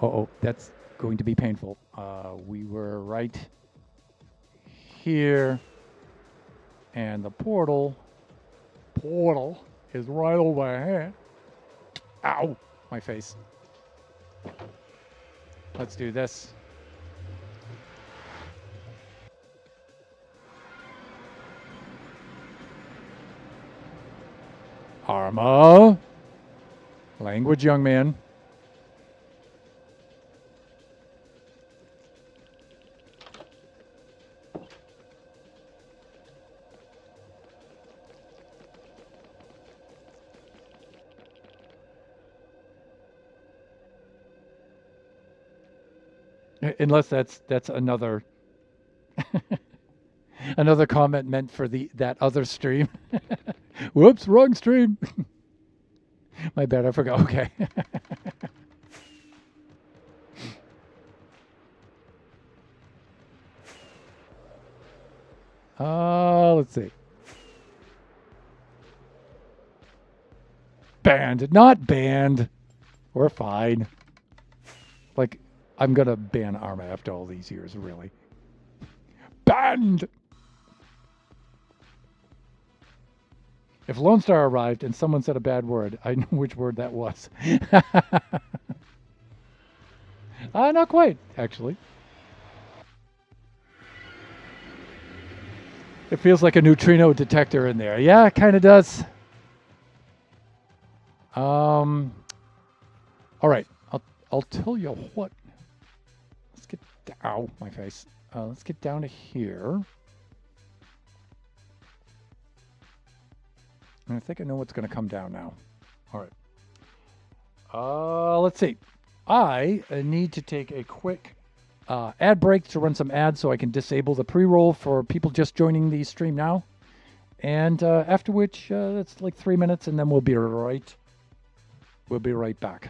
Uh-oh, that's going to be painful. We were right here, and the portal is right over here. Ow, my face. Let's do this. Arma. Language, young man. Unless that's another another comment meant for that other stream. Whoops, wrong stream. My bad, I forgot. Okay. Let's see. Banned, not banned. We're fine. Like, I'm gonna ban Arma after all these years, really. Banned! If Lone Star arrived and someone said a bad word, I know which word that was. Not quite, actually. It feels like a neutrino detector in there. Yeah, it kind of does. All right, I'll tell you what. Let's get ow, my face. Let's get down to here. And I think I know what's going to come down now. All right. Let's see. I need to take a quick ad break to run some ads so I can disable the pre-roll for people just joining the stream now. And after which, that's like 3 minutes, and then we'll be right back.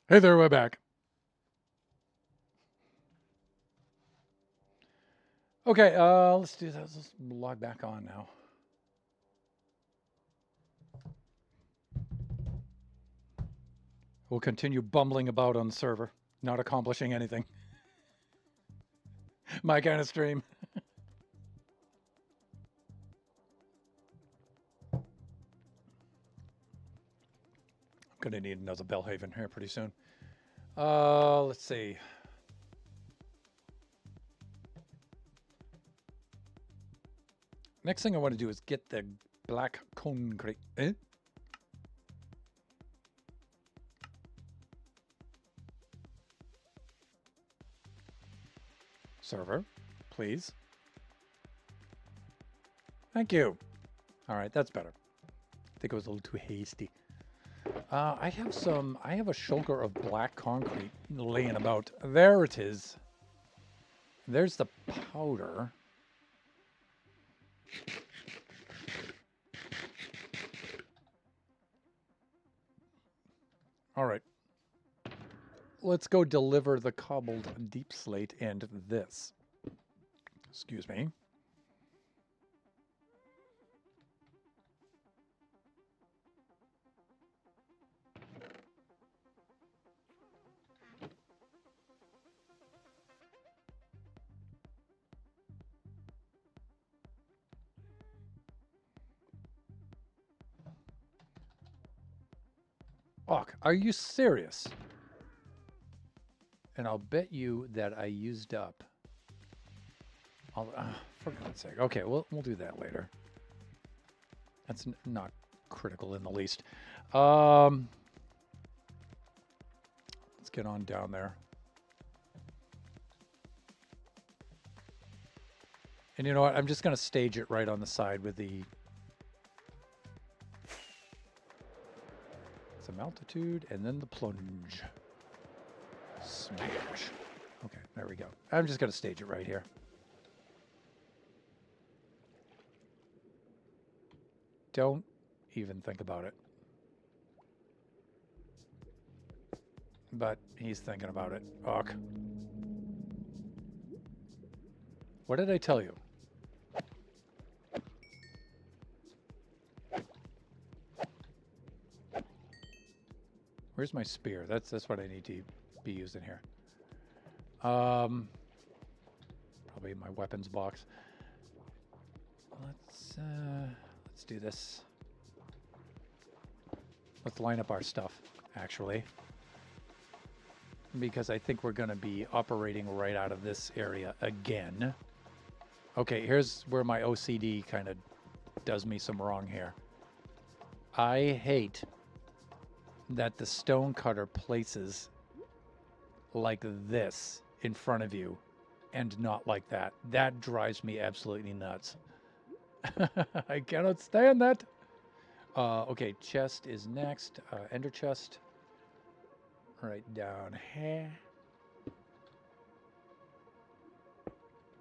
Hey there, we're back. Okay, let's do that. Let's log back on now. We'll continue bumbling about on the server, not accomplishing anything. My kind of stream. I'm gonna need another Bellhaven here pretty soon. Let's see. Next thing I want to do is get the black concrete. Server, please. Thank you. All right, that's better. I think it was a little too hasty. I have a shulker of black concrete laying about. There it is. There's the powder. All right. Let's go deliver the cobbled deep slate and this. Excuse me. Och, are you serious? And I'll bet you that I used up. For God's sake. Okay, we'll do that later. That's not critical in the least. Let's get on down there. And you know what? I'm just going to stage it right on the side with the... some altitude and then the plunge. Smash. Okay, there we go. I'm just going to stage it right here. Don't even think about it. But he's thinking about it. Ugh. What did I tell you? Where's my spear? That's what I need to be using here. Probably in my weapons box. Let's do this. Let's line up our stuff, actually. Because I think we're going to be operating right out of this area again. Okay, here's where my OCD kind of does me some wrong here. I hate that the stone cutter places like this in front of you and not like that. That drives me absolutely nuts. I cannot stand that. Okay, chest is next. Ender chest. Right down here.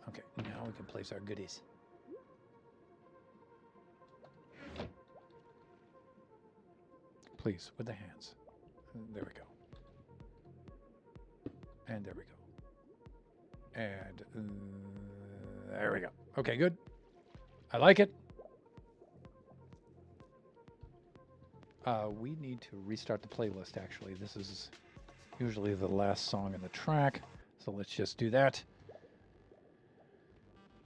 Okay, now we can place our goodies. Please, with the hands. There we go. And there we go. And there we go. Okay, good. I like it. We need to restart the playlist, actually. This is usually the last song in the track, so let's just do that.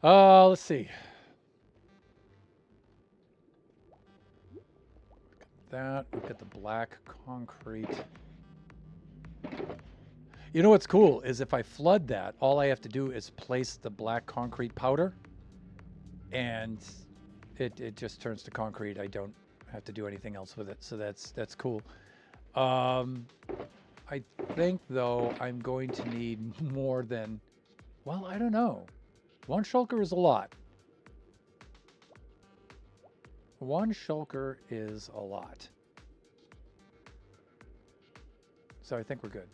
Let's see. That, look at the black concrete. You know what's cool is if I flood that, all I have to do is place the black concrete powder and it just turns to concrete. I don't have to do anything else with it, so that's cool. I think though I'm going to need more than, well, I don't know. One shulker is a lot. One shulker is a lot. So I think we're good.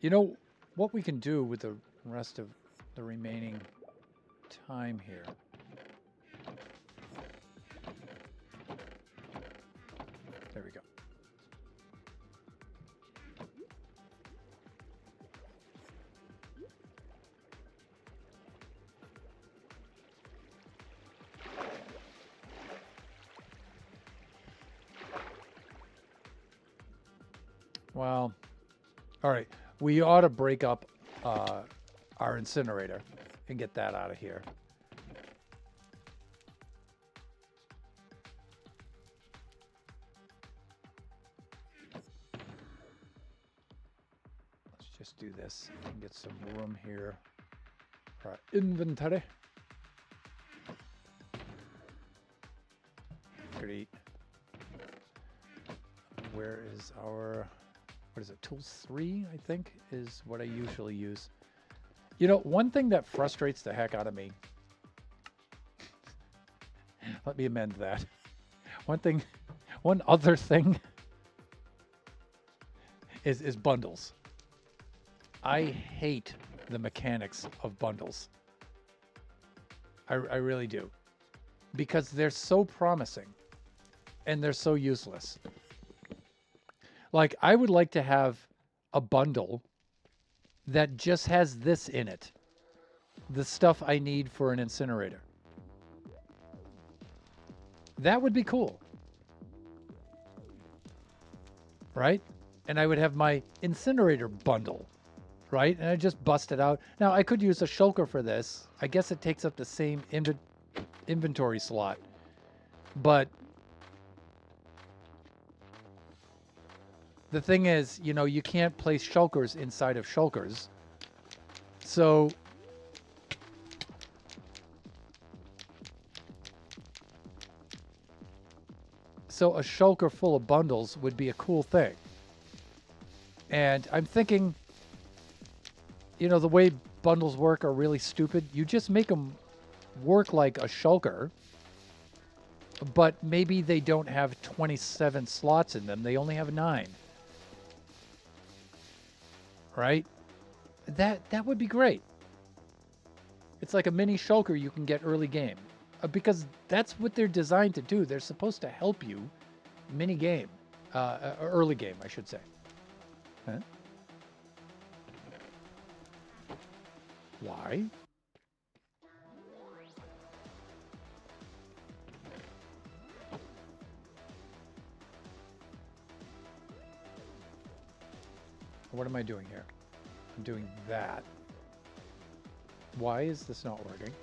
You know what we can do with the rest of the remaining time here? There we go. Well, all right. We ought to break up our incinerator and get that out of here. Let's just do this and get some room here for our inventory. Great. Where is our, what is it, tools 3, I think, is what I usually use. You know, one thing that frustrates the heck out of me, let me amend that. One other thing is bundles. I hate the mechanics of bundles. I really do. Because they're so promising and they're so useless. Like, I would like to have a bundle that just has this in it. The stuff I need for an incinerator. That would be cool. Right? And I would have my incinerator bundle. Right? And I just bust it out. Now, I could use a shulker for this. I guess it takes up the same inventory slot. But the thing is, you know, you can't place shulkers inside of shulkers. So a shulker full of bundles would be a cool thing. And I'm thinking, you know, the way bundles work are really stupid. You just make them work like a shulker, but maybe they don't have 27 slots in them. They only have 9. Right? That would be great. It's like a mini shulker you can get early game. Because that's what they're designed to do. They're supposed to help you mini game. Early game, I should say. Huh? Why? What am I doing here? I'm doing that. Why is this not working?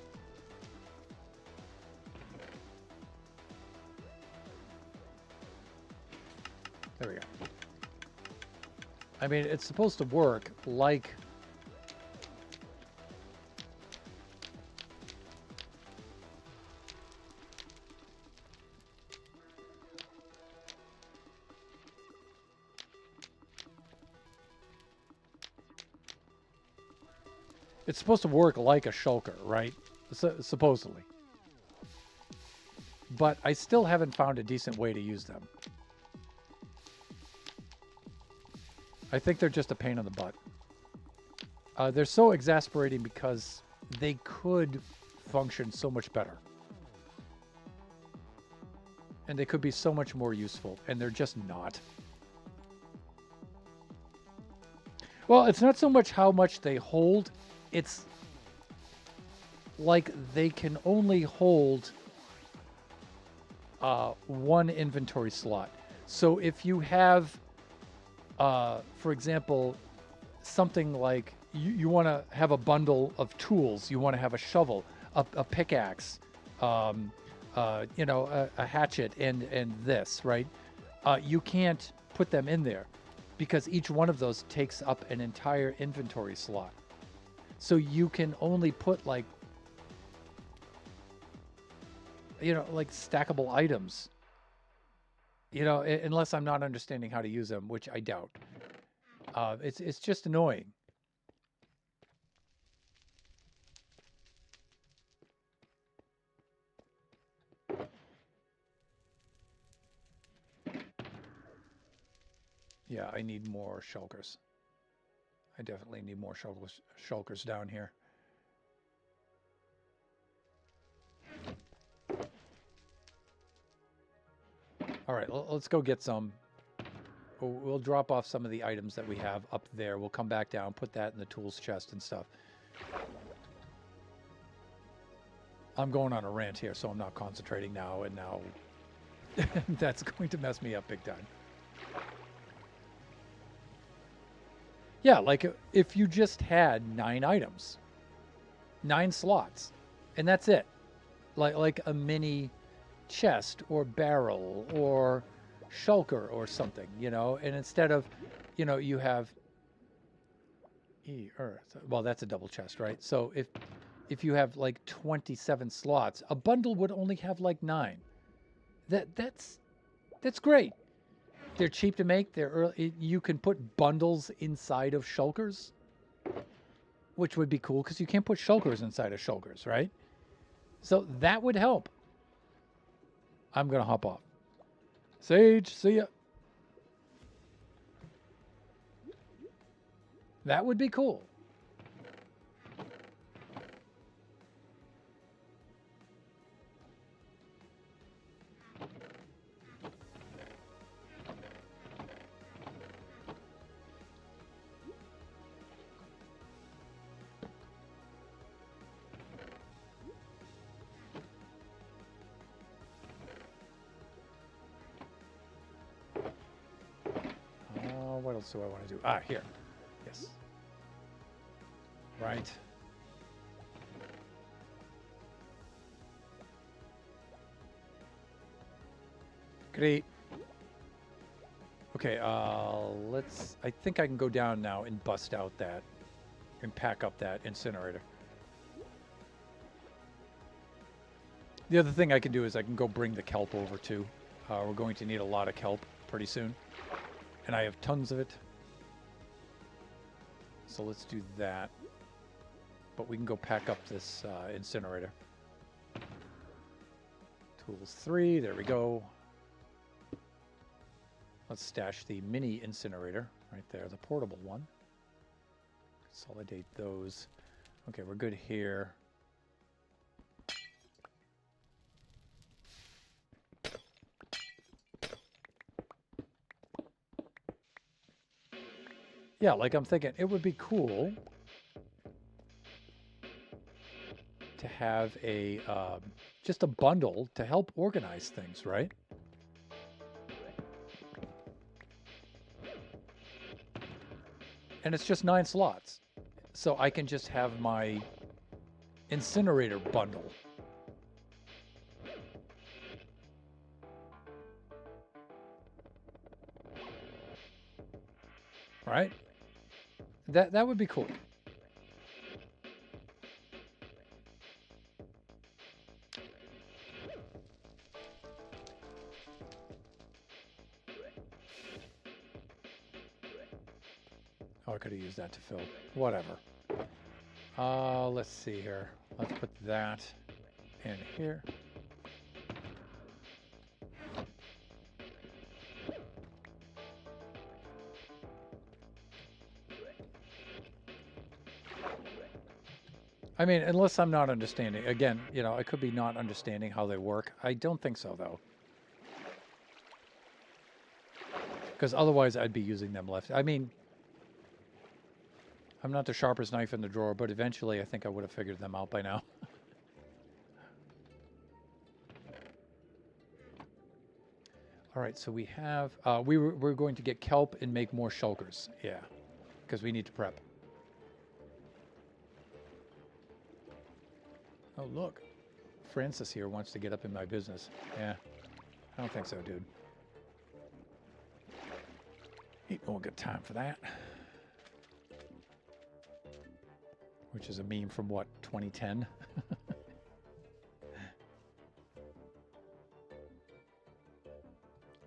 There we go. I mean, it's supposed to work like it's supposed to work like a shulker, right? Supposedly. But I still haven't found a decent way to use them. I think they're just a pain in the butt. They're so exasperating because they could function so much better. And they could be so much more useful, and they're just not. Well, it's not so much how much they hold, it's like they can only hold one inventory slot. So if you have, for example, something like you want to have a bundle of tools, you want to have a shovel, a pickaxe, you know, a hatchet, and this, right? You can't put them in there because each one of those takes up an entire inventory slot. So you can only put, like, you know, like stackable items, you know, unless I'm not understanding how to use them, which I doubt. It's just annoying. Yeah, I need more shulkers. I definitely need more shulkers down here. All right, let's go get some. We'll drop off some of the items that we have up there. We'll come back down, put that in the tools chest and stuff. I'm going on a rant here, so I'm not concentrating now, and now that's going to mess me up big time. Yeah, like if you just had 9 items, 9 slots, and that's it. Like a mini chest or barrel or shulker or something, and instead of, you have well, that's a double chest, right? So if you have like 27 slots, a bundle would only have like 9. That's great. They're cheap to make. They're early. You can put bundles inside of shulkers, which would be cool because you can't put shulkers inside of shulkers, right? So that would help. I'm gonna hop off. Sage, see ya. That would be cool. What else do I want to do? Here. Yes. Right. Great. Okay, I think I can go down now and bust out that, and pack up that incinerator. The other thing I can do is I can go bring the kelp over too. We're going to need a lot of kelp pretty soon. And I have tons of it. So let's do that. But we can go pack up this incinerator. Tools 3, there we go. Let's stash the mini incinerator right there, the portable one. Consolidate those. Okay, we're good here. Yeah, like I'm thinking it would be cool to have a just a bundle to help organize things, right? And it's just 9 slots. So I can just have my incinerator bundle. Right? That would be cool. Oh, I could have used that to fill. Whatever. Let's see here. Let's put that in here. I mean, unless I'm not understanding. Again, I could be not understanding how they work. I don't think so, though. Because otherwise I'd be using them left. I mean, I'm not the sharpest knife in the drawer, but eventually I think I would have figured them out by now. All right, so we have... we're going to get kelp and make more shulkers. Yeah, because we need to prep. Oh, look. Francis here wants to get up in my business. Yeah, I don't think so, dude. Ain't no good time for that. Which is a meme from, what, 2010? I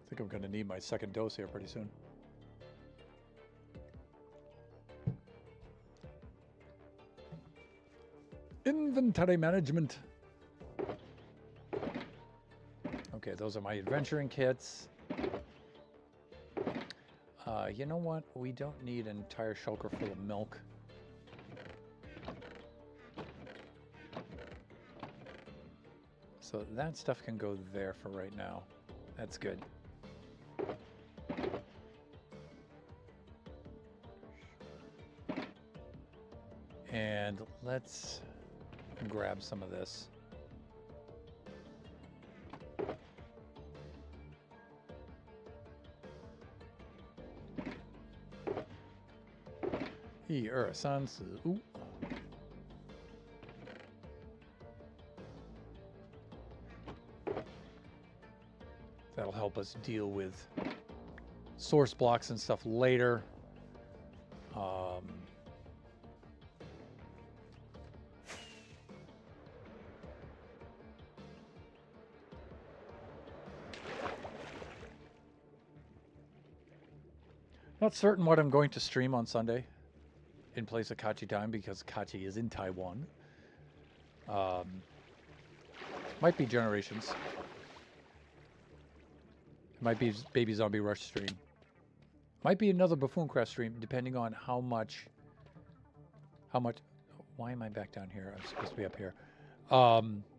think I'm going to need my second dose here pretty soon. Inventory management. Okay, those are my adventuring kits. You know what? We don't need an entire shulker full of milk. So that stuff can go there for right now. That's good. And let's grab some of this. 1、2、3、4。Ooh. That'll help us deal with source blocks and stuff later. Not certain what I'm going to stream on Sunday in place of Kachi time because Kachi is in Taiwan. Might be Generations. Might be Baby Zombie Rush stream. Might be another Buffooncraft stream, depending on how much. Why am I back down here? I'm supposed to be up here.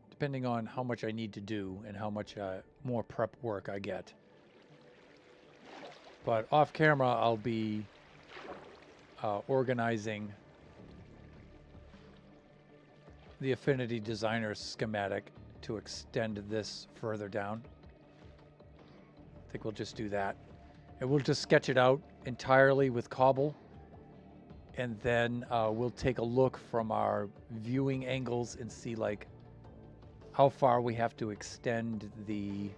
Depending on how much I need to do and how much more prep work I get. But off camera, I'll be organizing the Affinity Designer schematic to extend this further down. I think we'll just do that. And we'll just sketch it out entirely with cobble. And then we'll take a look from our viewing angles and see like how far we have to extend the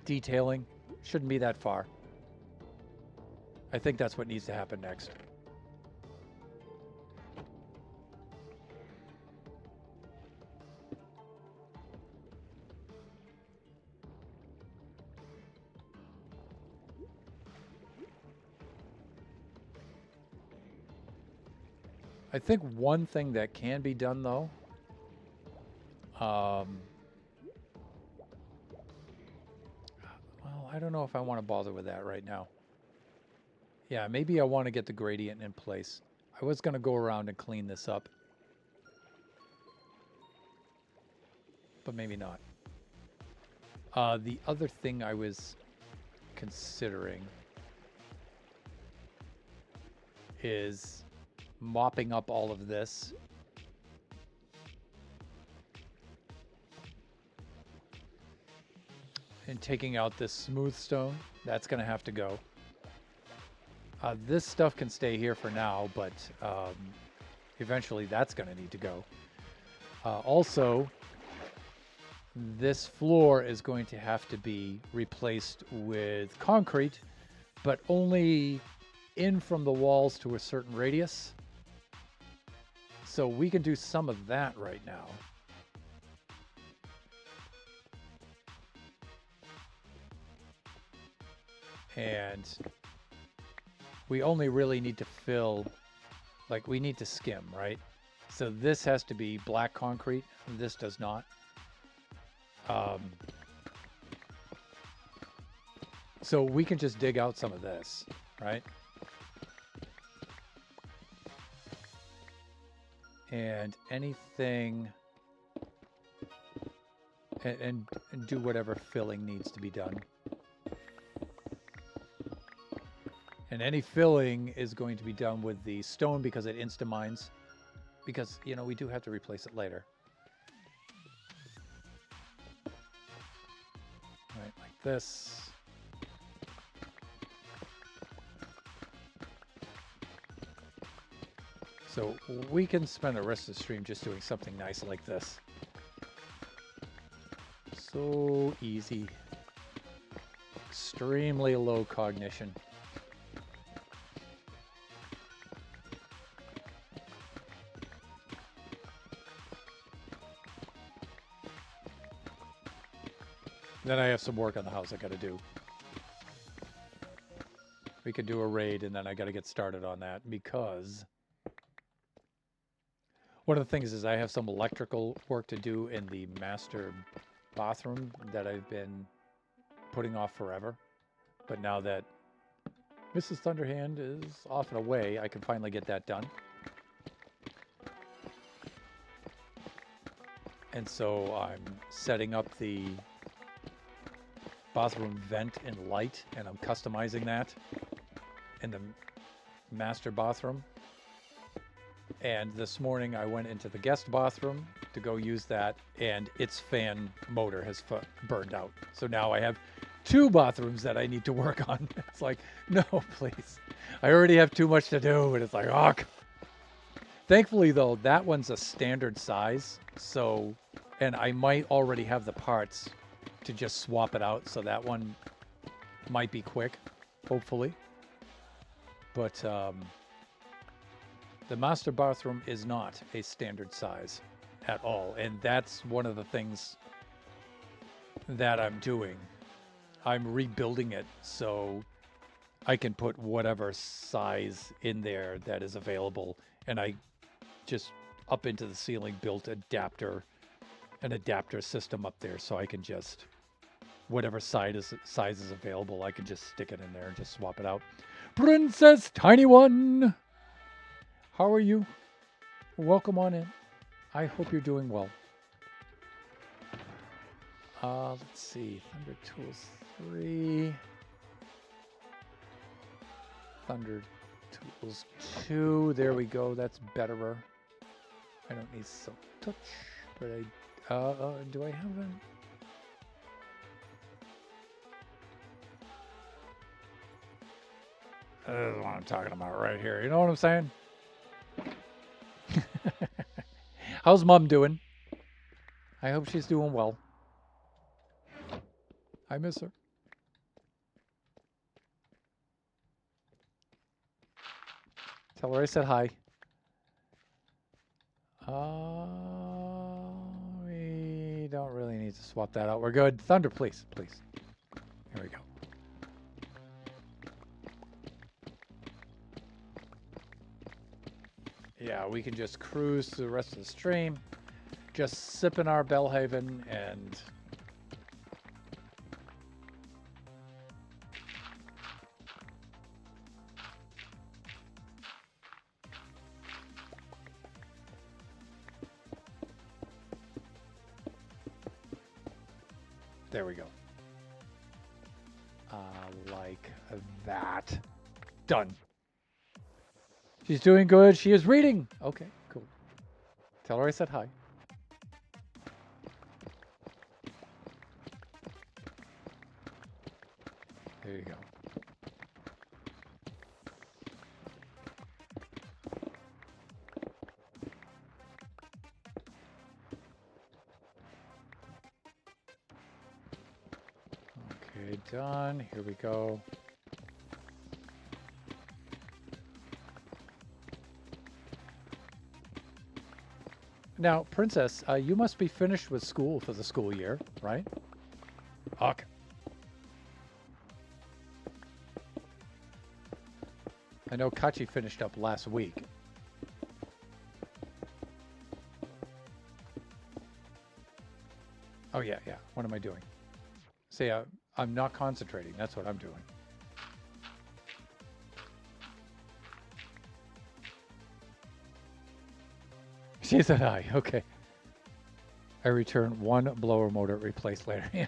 detailing. Shouldn't be that far. I think that's what needs to happen next. I think one thing that can be done though, well, I don't know if I want to bother with that right now. Yeah, maybe I want to get the gradient in place. I was going to go around and clean this up, but maybe not. The other thing I was considering is mopping up all of this and taking out this smooth stone. That's going to have to go. This stuff can stay here for now, but eventually that's going to need to go. Also, this floor is going to have to be replaced with concrete, but only in from the walls to a certain radius. So we can do some of that right now. And we only really need to fill, like we need to skim, right? So this has to be black concrete. This does not. So we can just dig out some of this, right? And anything, and do whatever filling needs to be done. And any filling is going to be done with the stone because it insta-mines. Because, you know, we do have to replace it later. Right, like this. So we can spend the rest of the stream just doing something nice like this. So easy. Extremely low cognition. Then I have some work on the house I gotta do. We could do a raid and then I gotta get started on that because one of the things is I have some electrical work to do in the master bathroom that I've been putting off forever. But now that Mrs. Thunderhand is off and away, I can finally get that done. And so I'm setting up the bathroom vent and light, and I'm customizing that in the master bathroom. And this morning I went into the guest bathroom to go use that, and its fan motor has burned out. So now I have 2 bathrooms that I need to work on. It's like, no, please. I already have too much to do. And it's like, oh. Thankfully, though, that one's a standard size. So, and I might already have the parts to just swap it out. So that one might be quick, hopefully. But the master bathroom is not a standard size at all. And that's one of the things that I'm doing. I'm rebuilding it so I can put whatever size in there that is available. And I just up into the ceiling built an adapter system up there, so I can just, whatever size is available, I can just stick it in there and just swap it out. Princess Tiny One, how are you? Welcome on in. I hope you're doing well. Let's see, Thunder Tools 3, Thunder Tools 2, there we go, that's betterer. I don't need Silk Touch, but do I have them? This is what I'm talking about right here, you know what I'm saying? How's Mom doing? I hope she's doing well. I miss her. Tell her I said hi. We don't really need to swap that out. We're good. Thunder, please, please. Here we go. Yeah, we can just cruise through the rest of the stream, just sipping our Bellhaven and there we go. Like that. Done. She's doing good. She is reading. Okay, cool. Tell her I said hi. There you go. Okay, done. Here we go. Now, Princess, you must be finished with school for the school year, right? Okay. I know Kachi finished up last week. Oh, yeah, yeah. What am I doing? See, I'm not concentrating. That's what I'm doing. She said hi. Okay. I return 1 blower motor, replace later. Yeah.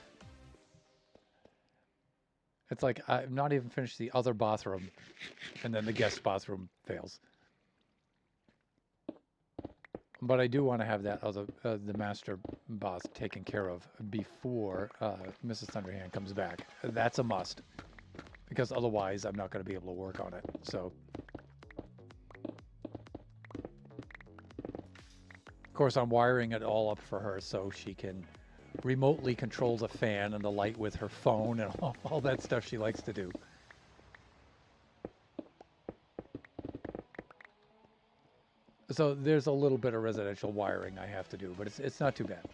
It's like I've not even finished the other bathroom, and then the guest bathroom fails. But I do want to have that other, the master bath taken care of before Mrs. Thunderhand comes back. That's a must, because otherwise I'm not going to be able to work on it. So, of course, I'm wiring it all up for her so she can remotely control the fan and the light with her phone and all that stuff she likes to do. So there's a little bit of residential wiring I have to do, but it's not too bad.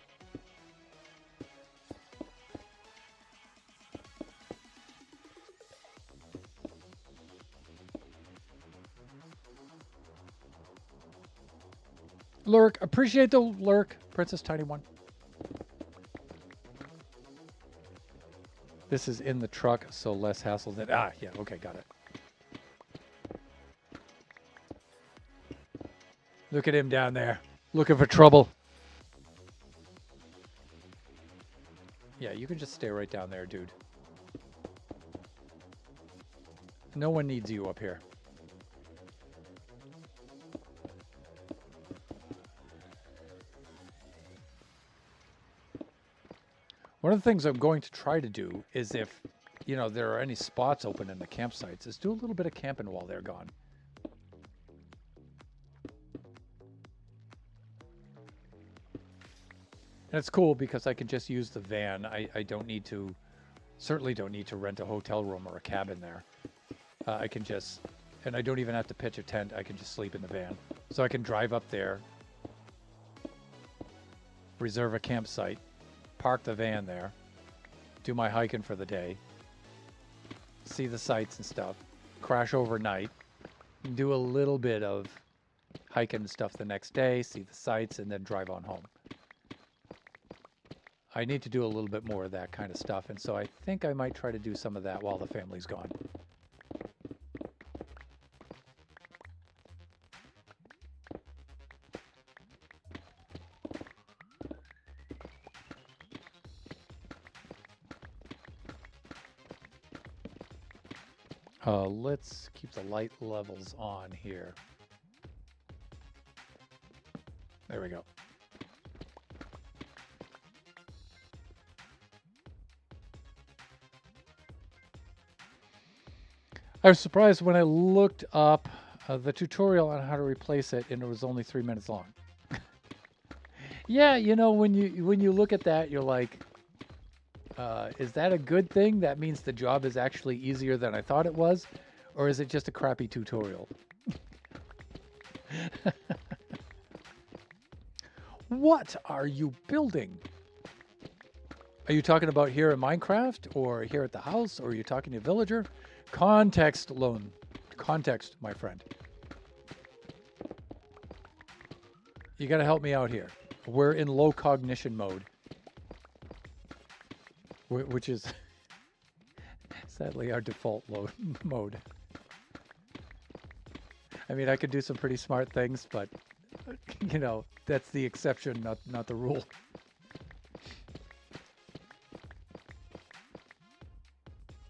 Lurk, appreciate the lurk, Princess Tiny One. This is in the truck, so less hassle than... Ah, yeah, okay, got it. Look at him down there, looking for trouble. Yeah, you can just stay right down there, dude. No one needs you up here. One One of the things I'm going to try to do is if, you know, there are any spots open in the campsites, is do a little bit of camping while they're gone. And it's cool because I can just use the van. I don't need to, certainly don't need to rent a hotel room or a cabin there. I can just, and I don't even have to pitch a tent. I can just sleep in the van. So I can drive up there, reserve a campsite, park the van there, do my hiking for the day, see the sights and stuff, crash overnight, do a little bit of hiking and stuff the next day, see the sights, and then drive on home. I need to do a little bit more of that kind of stuff, and so I think I might try to do some of that while the family's gone. Let's keep the light levels on here. There we go. I was surprised when I looked up the tutorial on how to replace it, and it was only 3 minutes long. Yeah, you know, when you look at that, you're like, is that a good thing? That means the job is actually easier than I thought it was? Or is it just a crappy tutorial? What are you building? Are you talking about here in Minecraft or here at the house, or are you talking to a villager? Context, my friend. You got to help me out here. We're in low cognition mode, which is sadly our default mode. I mean, I could do some pretty smart things, but you know, that's the exception, not the rule.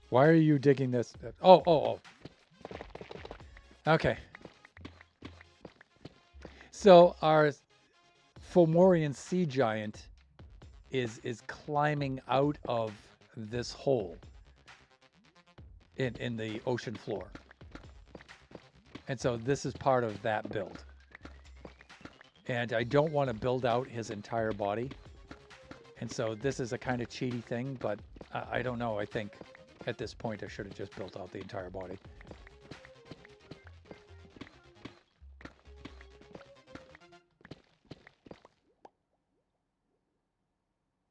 Why are you digging this? Oh. Okay. So our Fomorian sea giant is climbing out of this hole in the ocean floor. And so this is part of that build. And I don't want to build out his entire body. And so this is a kind of cheaty thing, but I don't know. I think at this point I should have just built out the entire body.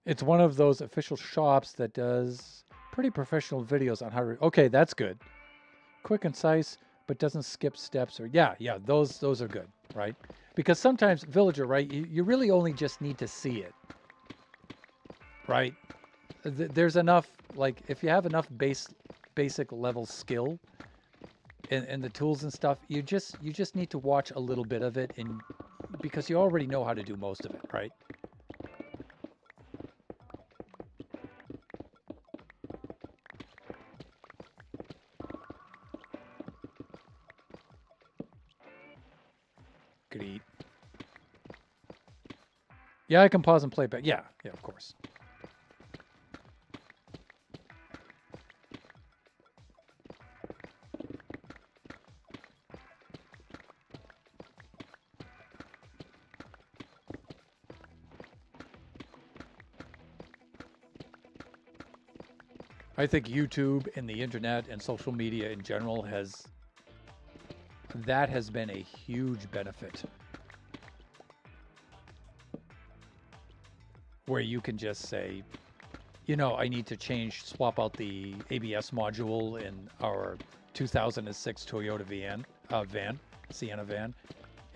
It's one of those official shops that does pretty professional videos on how to... Okay, that's good. Quick, concise, but doesn't skip steps or... Yeah, those are good, right? Because sometimes, villager, right, you really only just need to see it, right? There's enough, like, if you have enough basic level skill and the tools and stuff, you just need to watch a little bit of it, and because you already know how to do most of it, right? Could eat. Yeah, I can pause and play back. Yeah, of course. I think YouTube and the internet and social media in general has been a huge benefit. Where you can just say, you know, I need to swap out the ABS module in our 2006 Toyota Sienna van,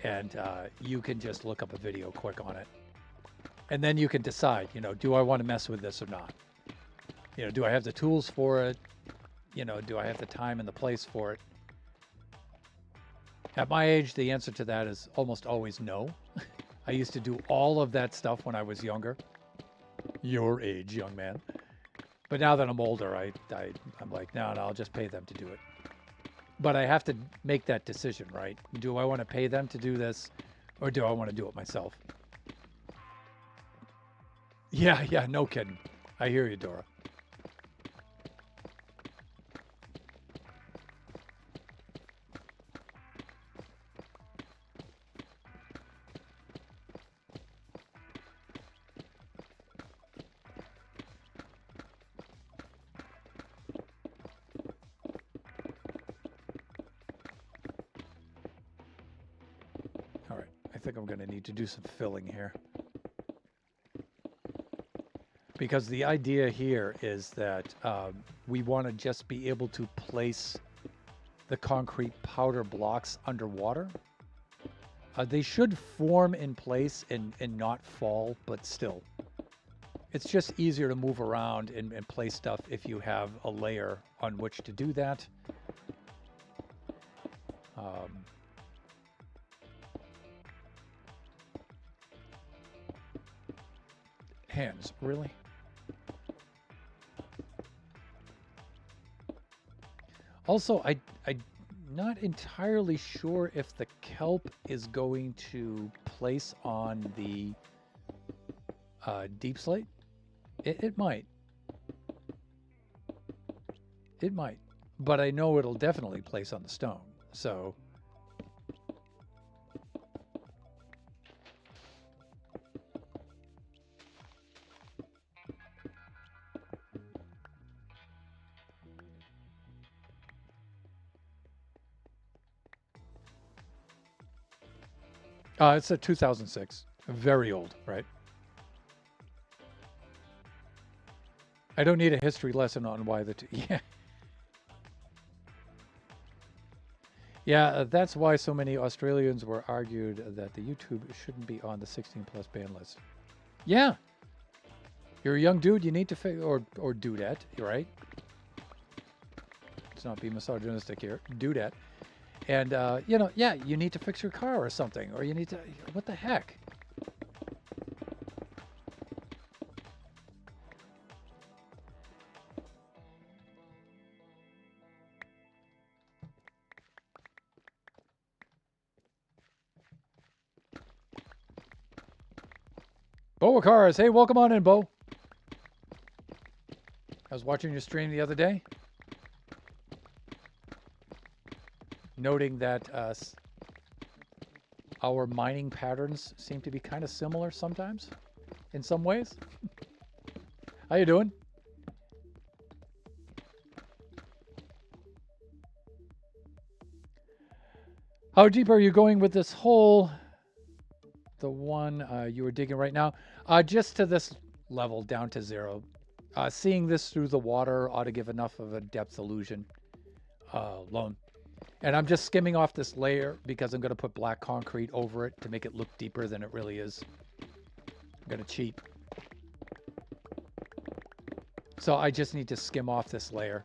and you can just look up a video quick on it. And then you can decide, you know, do I want to mess with this or not? You know, do I have the tools for it? You know, do I have the time and the place for it? At my age, the answer to that is almost always no. I used to do all of that stuff when I was younger. Your age, young man. But now that I'm older, I'm like, no, I'll just pay them to do it. But I have to make that decision, right? Do I want to pay them to do this, or do I want to do it myself? Yeah, no kidding. I hear you, Dora. All right, I think I'm going to need to do some filling here. Because the idea here is that we want to just be able to place the concrete powder blocks underwater. They should form in place and not fall, but still. It's just easier to move around and place stuff if you have a layer on which to do that. Hands, really? Also, I'm not entirely sure if the kelp is going to place on the deep slate. It might. It might. But I know it'll definitely place on the stone. So... it's a 2006. Very old, right? I don't need a history lesson on why the two... Yeah. Yeah, that's why so many Australians were argued that the YouTube shouldn't be on the 16+ ban list. Yeah. You're a young dude, you need to or dudette, right? Let's not be misogynistic here. Dudette. And, you know, yeah, you need to fix your car or something, or you need to... What the heck? Bo Cars. Hey, welcome on in, Bo. I was watching your stream the other day, noting that our mining patterns seem to be kind of similar sometimes, in some ways. How you doing? How deep are you going with this hole? The one you were digging right now? Just to this level, down to 0. Seeing this through the water ought to give enough of a depth illusion alone. And I'm just skimming off this layer because I'm going to put black concrete over it to make it look deeper than it really is. I'm going to cheat. So I just need to skim off this layer.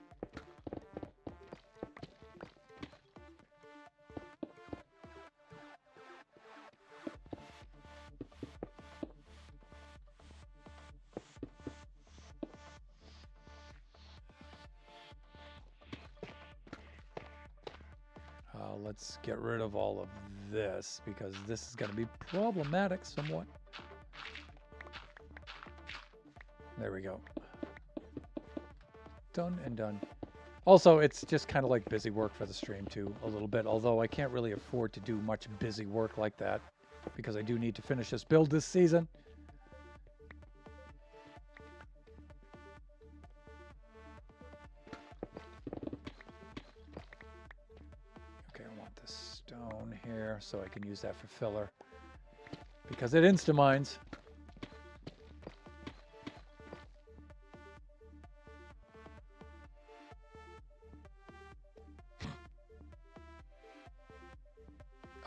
Let's get rid of all of this because this is going to be problematic somewhat. There we go. Done and done. Also, it's just kind of like busy work for the stream too, a little bit, although I can't really afford to do much busy work like that because I do need to finish this build this season. Here so I can use that for filler because it insta-mines.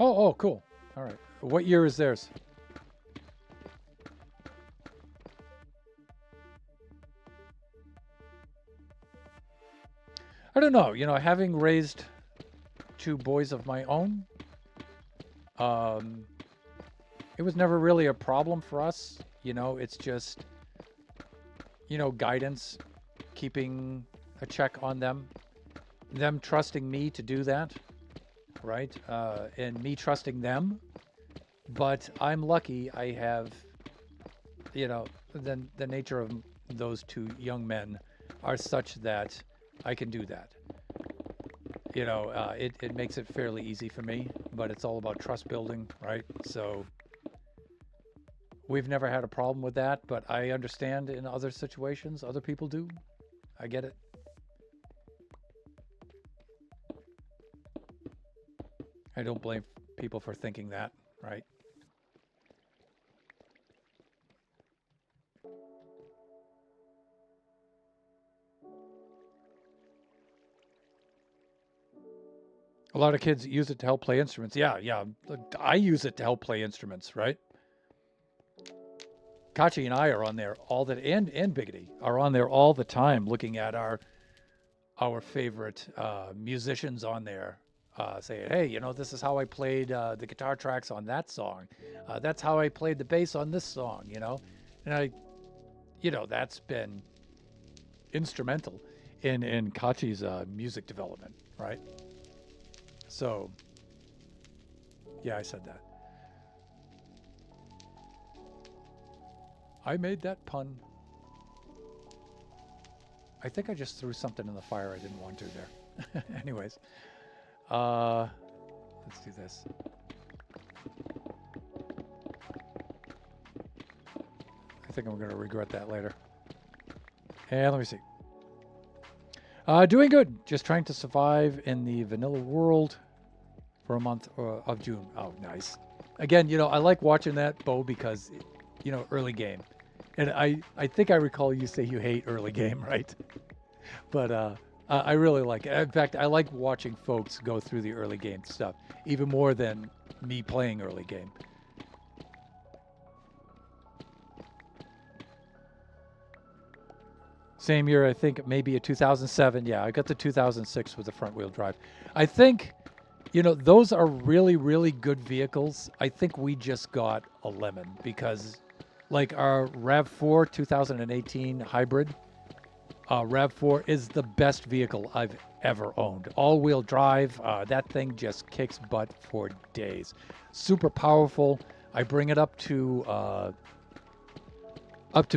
Oh, cool. All right. What year is theirs? I don't know. You know, having raised 2 boys of my own, it was never really a problem for us. You know, it's just, you know, guidance, keeping a check on them trusting me to do that, right? And me trusting them. But I'm lucky I have, you know, the nature of those two young men are such that I can do that. You know, it makes it fairly easy for me, but it's all about trust building, right? So we've never had a problem with that, but I understand in other situations, other people do. I get it. I don't blame people for thinking that, right? A lot of kids use it to help play instruments. Yeah, yeah. I use it to help play instruments, right? Kachi and I are on there all the and Biggity are on there all the time, looking at our favorite musicians on there, saying, "Hey, you know, this is how I played the guitar tracks on that song. That's how I played the bass on this song." You know, and that's been instrumental in Kachi's music development, right? So, yeah, I said that. I made that pun. I think I just threw something in the fire I didn't want to there. Anyways, let's do this. I think I'm going to regret that later. And let me see. Doing good. Just trying to survive in the vanilla world for a month of June. Oh, nice. Again, you know, I like watching that, Bo, because, you know, early game. And I think I recall you say you hate early game, right? But I really like it. In fact, I like watching folks go through the early game stuff, even more than me playing early game. Same year, I think maybe a 2007. Yeah, I got the 2006 with the front wheel drive. I think, you know, those are really, really good vehicles. I think we just got a lemon because like our RAV4 2018 hybrid, RAV4 is the best vehicle I've ever owned. All-wheel drive, that thing just kicks butt for days. Super powerful. I bring it up to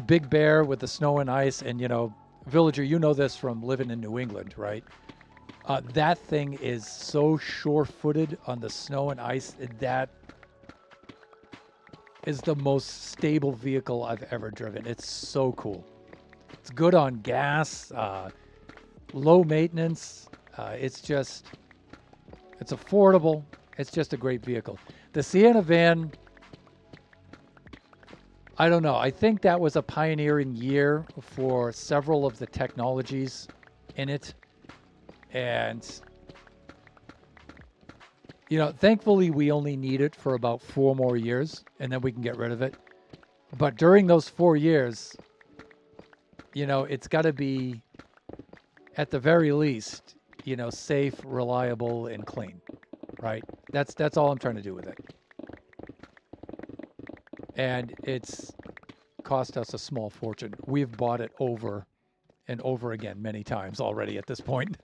Big Bear with the snow and ice, and you know, Villager, you know this from living in New England, right? That thing is so sure-footed on the snow and ice. That is the most stable vehicle I've ever driven. It's so cool. It's good on gas, low maintenance. It's affordable. It's just a great vehicle. The Sienna van, I don't know. I think that was a pioneering year for several of the technologies in it. And, you know, thankfully we only need it for about 4 more years and then we can get rid of it. But during those 4 years, you know, it's got to be, at the very least, you know, safe, reliable, and clean, right? That's all I'm trying to do with it. And it's cost us a small fortune. We've bought it over and over again many times already at this point.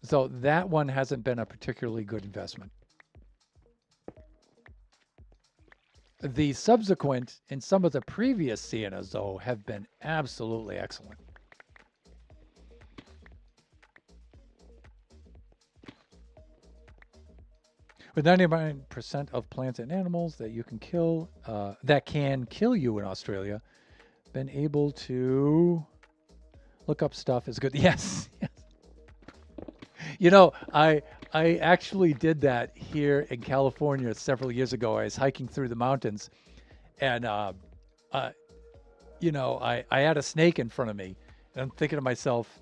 So that one hasn't been a particularly good investment. The subsequent and some of the previous Siennas, though, have been absolutely excellent. With 99% of plants and animals that you can kill, that can kill you in Australia, been able to look up stuff is good. Yes, yes. You know, I actually did that here in California several years ago. I was hiking through the mountains, and you know, I had a snake in front of me, and I'm thinking to myself,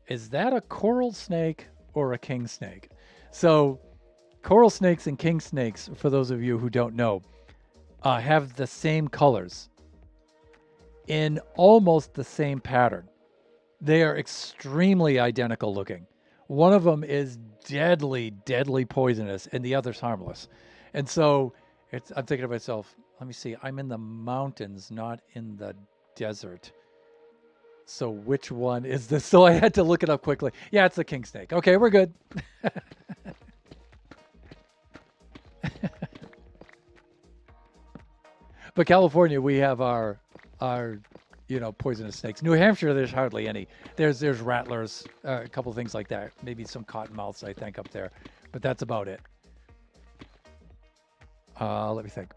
is that a coral snake or a king snake? So coral snakes and king snakes, for those of you who don't know, have the same colors in almost the same pattern. They are extremely identical looking. One of them is deadly, deadly poisonous, and the other's harmless. And so I'm thinking to myself, let me see, I'm in the mountains, not in the desert. So which one is this? So I had to look it up quickly. Yeah, it's the king snake. Okay, we're good. But California, we have our poisonous snakes. New Hampshire, there's hardly any. There's rattlers, a couple things like that. Maybe some cottonmouths, I think, up there, but that's about it. Let me think.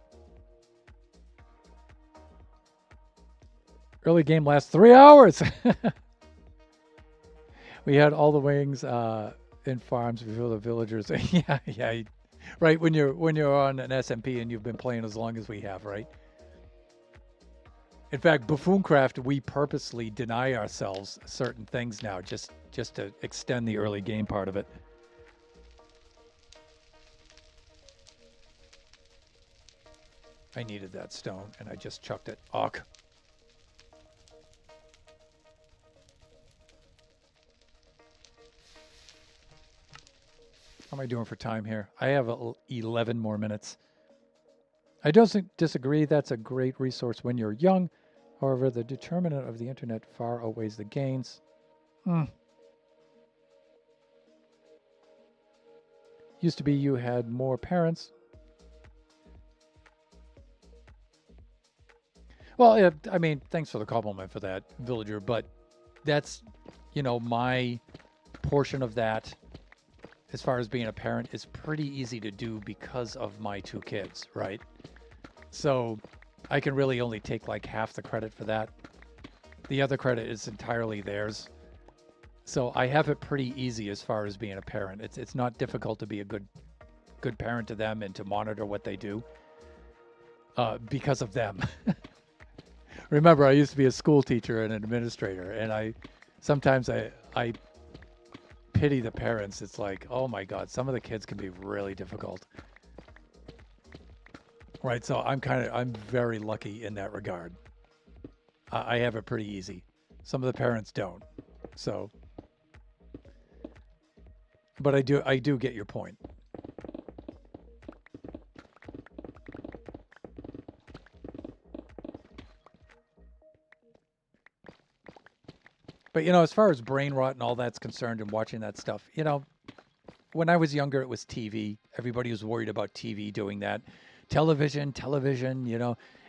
Early game lasts 3 hours. We had all the wings in farms before the villagers. yeah. Right, when you're on an SMP and you've been playing as long as we have, right? In fact, Buffooncraft, we purposely deny ourselves certain things now just to extend the early game part of it. I needed that stone, and I just chucked it. Awk. How am I doing for time here? I have 11 more minutes. I don't disagree. That's a great resource when you're young. However, the determinant of the internet far outweighs the gains. Used to be you had more parents. Well, I mean, thanks for the compliment for that, villager, but that's, my portion of that as far as being a parent is pretty easy to do because of my 2 kids, right? So I can really only take like half the credit for that. The other credit is entirely theirs. So I have it pretty easy as far as being a parent. It's not difficult to be a good parent to them and to monitor what they do because of them. Remember, I used to be a school teacher and an administrator, and sometimes I pity the parents. It's like, oh my God, some of the kids can be really difficult. Right, so I'm very lucky in that regard. I have it pretty easy. Some of the parents don't. So, but I do get your point. But as far as brain rot and all that's concerned and watching that stuff, when I was younger, it was TV. Everybody was worried about TV doing that. Television,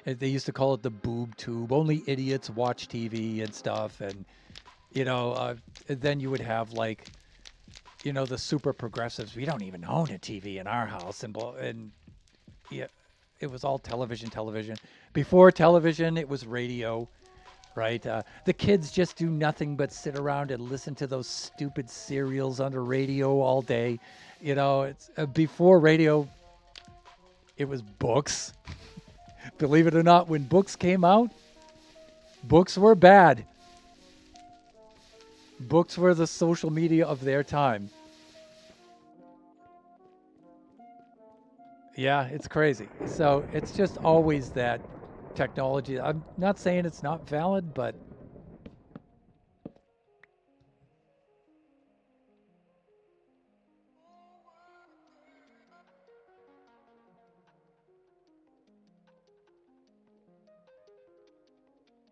they used to call it the boob tube. Only idiots watch TV and stuff. And, then you would have like, the super progressives. We don't even own a TV in our house. And yeah, it was all television. Before television, it was radio, right? The kids just do nothing but sit around and listen to those stupid serials on the radio all day. It's before radio. It was books. Believe it or not, when books came out, books were bad. Books were the social media of their time. Yeah, it's crazy. So it's just always that technology. I'm not saying it's not valid, but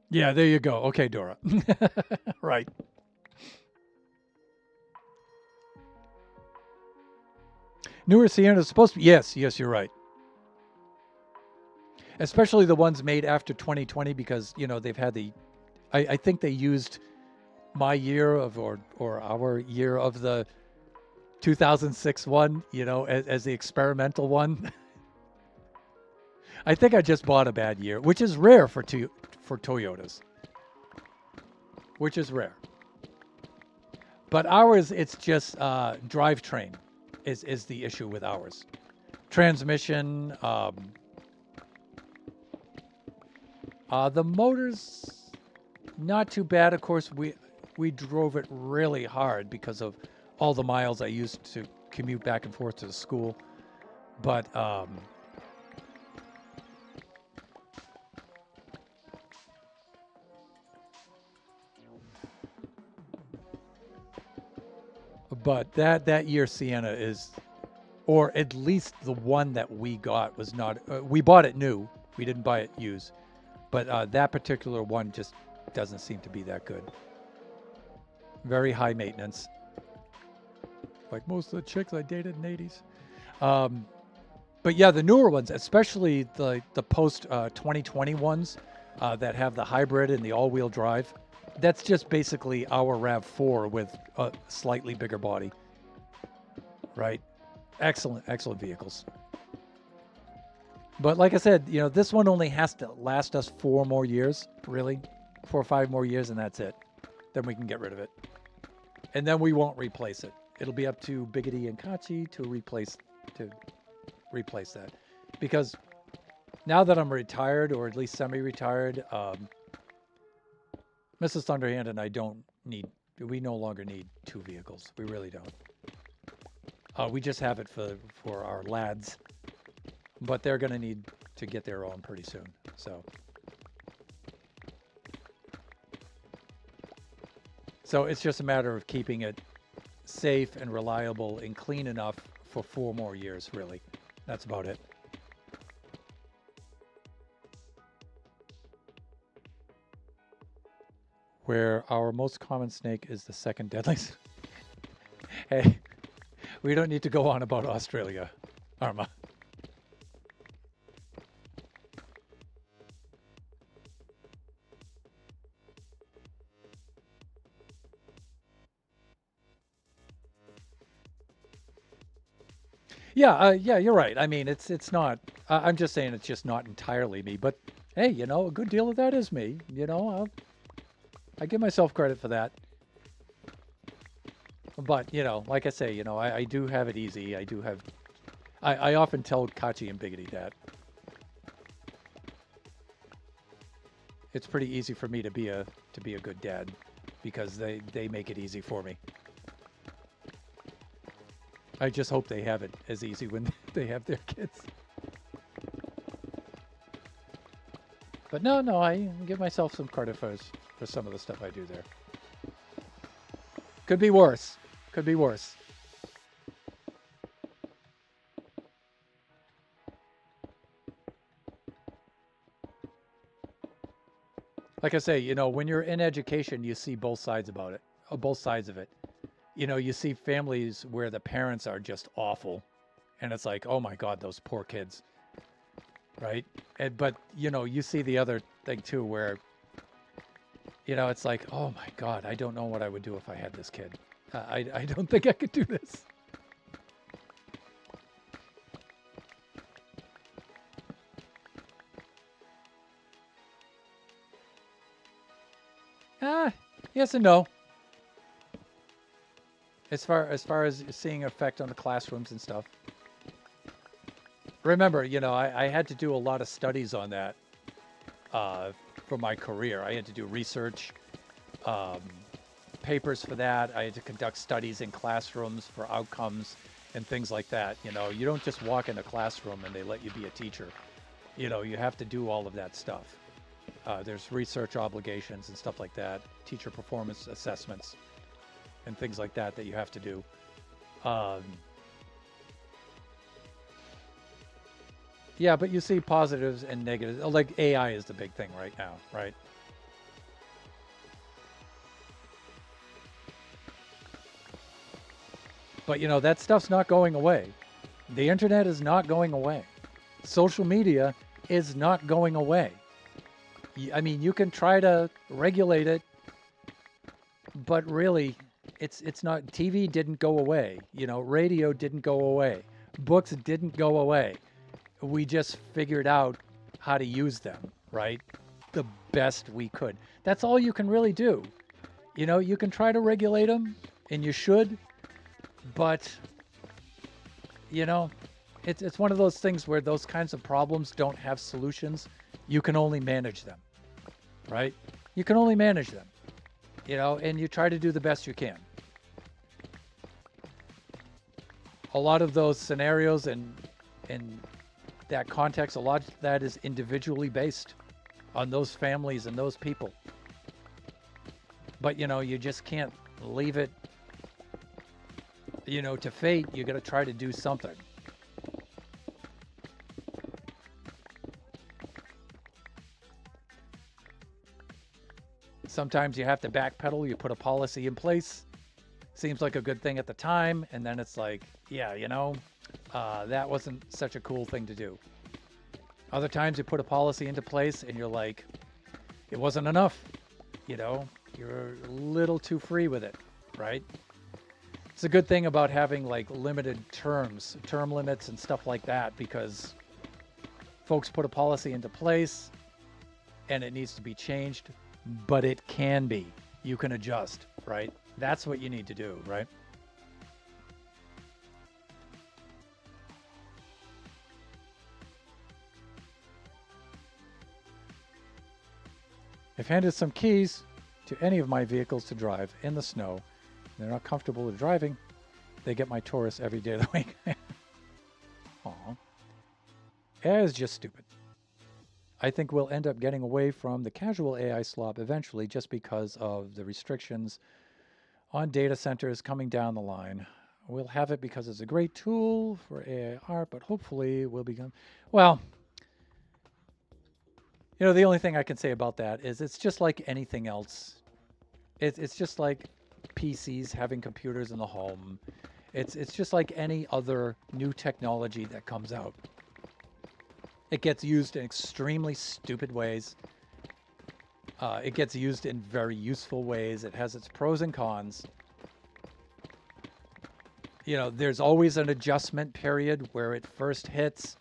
yeah, there you go. Okay, Dora. Right. Newer Sienna is supposed to be. Yes, you're right. Especially the ones made after 2020 because, they've had I think they used my year or our year of the 2006 one, as the experimental one. I think I just bought a bad year, which is rare for Toyotas. Which is rare. But ours, it's just drivetrain is the issue with ours. Transmission, the motors, not too bad. Of course, we drove it really hard because of all the miles I used to commute back and forth to the school. But that year Sienna is, or at least the one that we got was not. We bought it new. We didn't buy it used. But that particular one just doesn't seem to be that good. Very high maintenance. Like most of the chicks I dated in the 80s. But yeah, the newer ones, especially the post 2020 ones that have the hybrid and the all-wheel drive, that's just basically our RAV4 with a slightly bigger body. Right? Excellent, excellent vehicles. But like I said, you know, this one only has to last us 4 more years, really. 4 or 5 more years, and that's it. Then we can get rid of it. And then we won't replace it. It'll be up to Biggity and Kachi to replace that. Because now that I'm retired, or at least semi-retired, Mrs. Thunderhand and I we no longer need 2 vehicles. We really don't. We just have it for our lads. But they're going to need to get their own pretty soon. So it's just a matter of keeping it safe and reliable and clean enough for 4 more years, really. That's about it. Where our most common snake is the second deadliest. Hey, we don't need to go on about Australia, Arma. Yeah, you're right. I mean, it's not. I'm just saying it's just not entirely me. But hey, you know, a good deal of that is me. You know, I give myself credit for that. But you know, like I say, you know, I do have it easy. I do have. I often tell Kachi and Biggity that it's pretty easy for me to be a good dad because they make it easy for me. I just hope they have it as easy when they have their kids. But no, I give myself some credit for some of the stuff I do there. Could be worse. Could be worse. Like I say, you know, when you're in education, you see both sides about it, both sides of it. You know, you see families where the parents are just awful, and it's like, oh my God, those poor kids, right? But you know, you see the other thing too, where you know, it's like, oh my God, I don't know what I would do if I had this kid. I don't think I could do this. Yes and no. As far as seeing effect on the classrooms and stuff. Remember, you know, I had to do a lot of studies on that for my career. I had to do research, papers for that. I had to conduct studies in classrooms for outcomes and things like that. You know, you don't just walk in a classroom and they let you be a teacher. You know, you have to do all of that stuff. There's research obligations and stuff like that, teacher performance assessments and things like that you have to do. Yeah, but you see positives and negatives. Like AI is the big thing right now, right? But you know, that stuff's not going away. The internet is not going away. Social media is not going away. I mean, you can try to regulate it, but really, it's not. TV didn't go away. You know, radio didn't go away. Books didn't go away. We just figured out how to use them, right? The best we could. That's all you can really do. You know, you can try to regulate them, and you should, but you know, it's one of those things where those kinds of problems don't have solutions. You can only manage them, right? You can only manage them, you know, and you try to do the best you can. A lot of those scenarios and that context, a lot of that is individually based on those families and those people. But, you know, you just can't leave it, you know, to fate. You got to try to do something. sometimes you have to backpedal. You put a policy in place. Seems like a good thing at the time, and then it's like, yeah, that wasn't such a cool thing to do. Other times you put a policy into place and you're like, it wasn't enough. You're a little too free with it, right? It's a good thing about having like limited term limits and stuff like that, because folks put a policy into place and it needs to be changed, but it can be. You can adjust, right? That's what you need to do, right? I've handed some keys to any of my vehicles to drive in the snow. They're not comfortable with driving. They get my Taurus every day of the week. Aw. AI is just stupid. I think we'll end up getting away from the casual AI slop eventually, just because of the restrictions on data centers coming down the line. We'll have it because it's a great tool for AI art, but hopefully we'll become... Well, the only thing I can say about that is it's just like anything else. It's just like PCs having computers in the home. It's just like any other new technology that comes out. It gets used in extremely stupid ways. It gets used in very useful ways. It has its pros and cons. There's always an adjustment period where it first hits.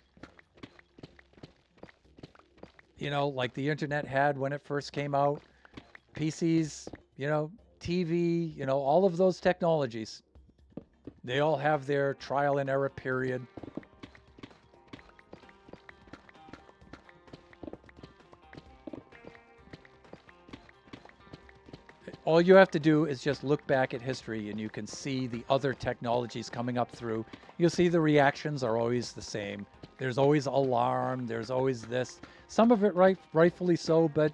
Like the internet had when it first came out. PCs, TV, all of those technologies. They all have their trial and error period. All you have to do is just look back at history and you can see the other technologies coming up through. You'll see the reactions are always the same. There's always alarm. There's always this. Some of it rightfully so, but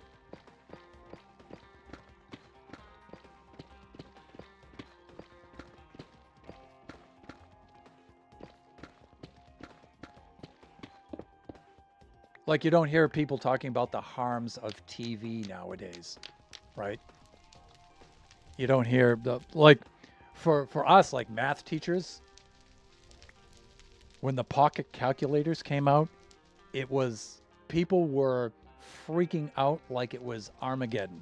like you don't hear people talking about the harms of TV nowadays, right? You don't hear for us, like math teachers, when the pocket calculators came out, people were freaking out like it was Armageddon.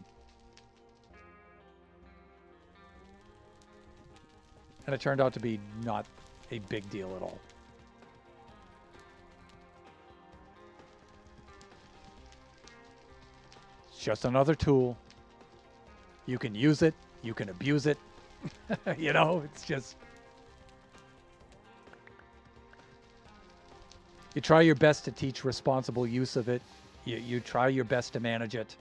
And it turned out to be not a big deal at all. It's just another tool. You can use it. You can abuse it. It's just... You try your best to teach responsible use of it. You try your best to manage it.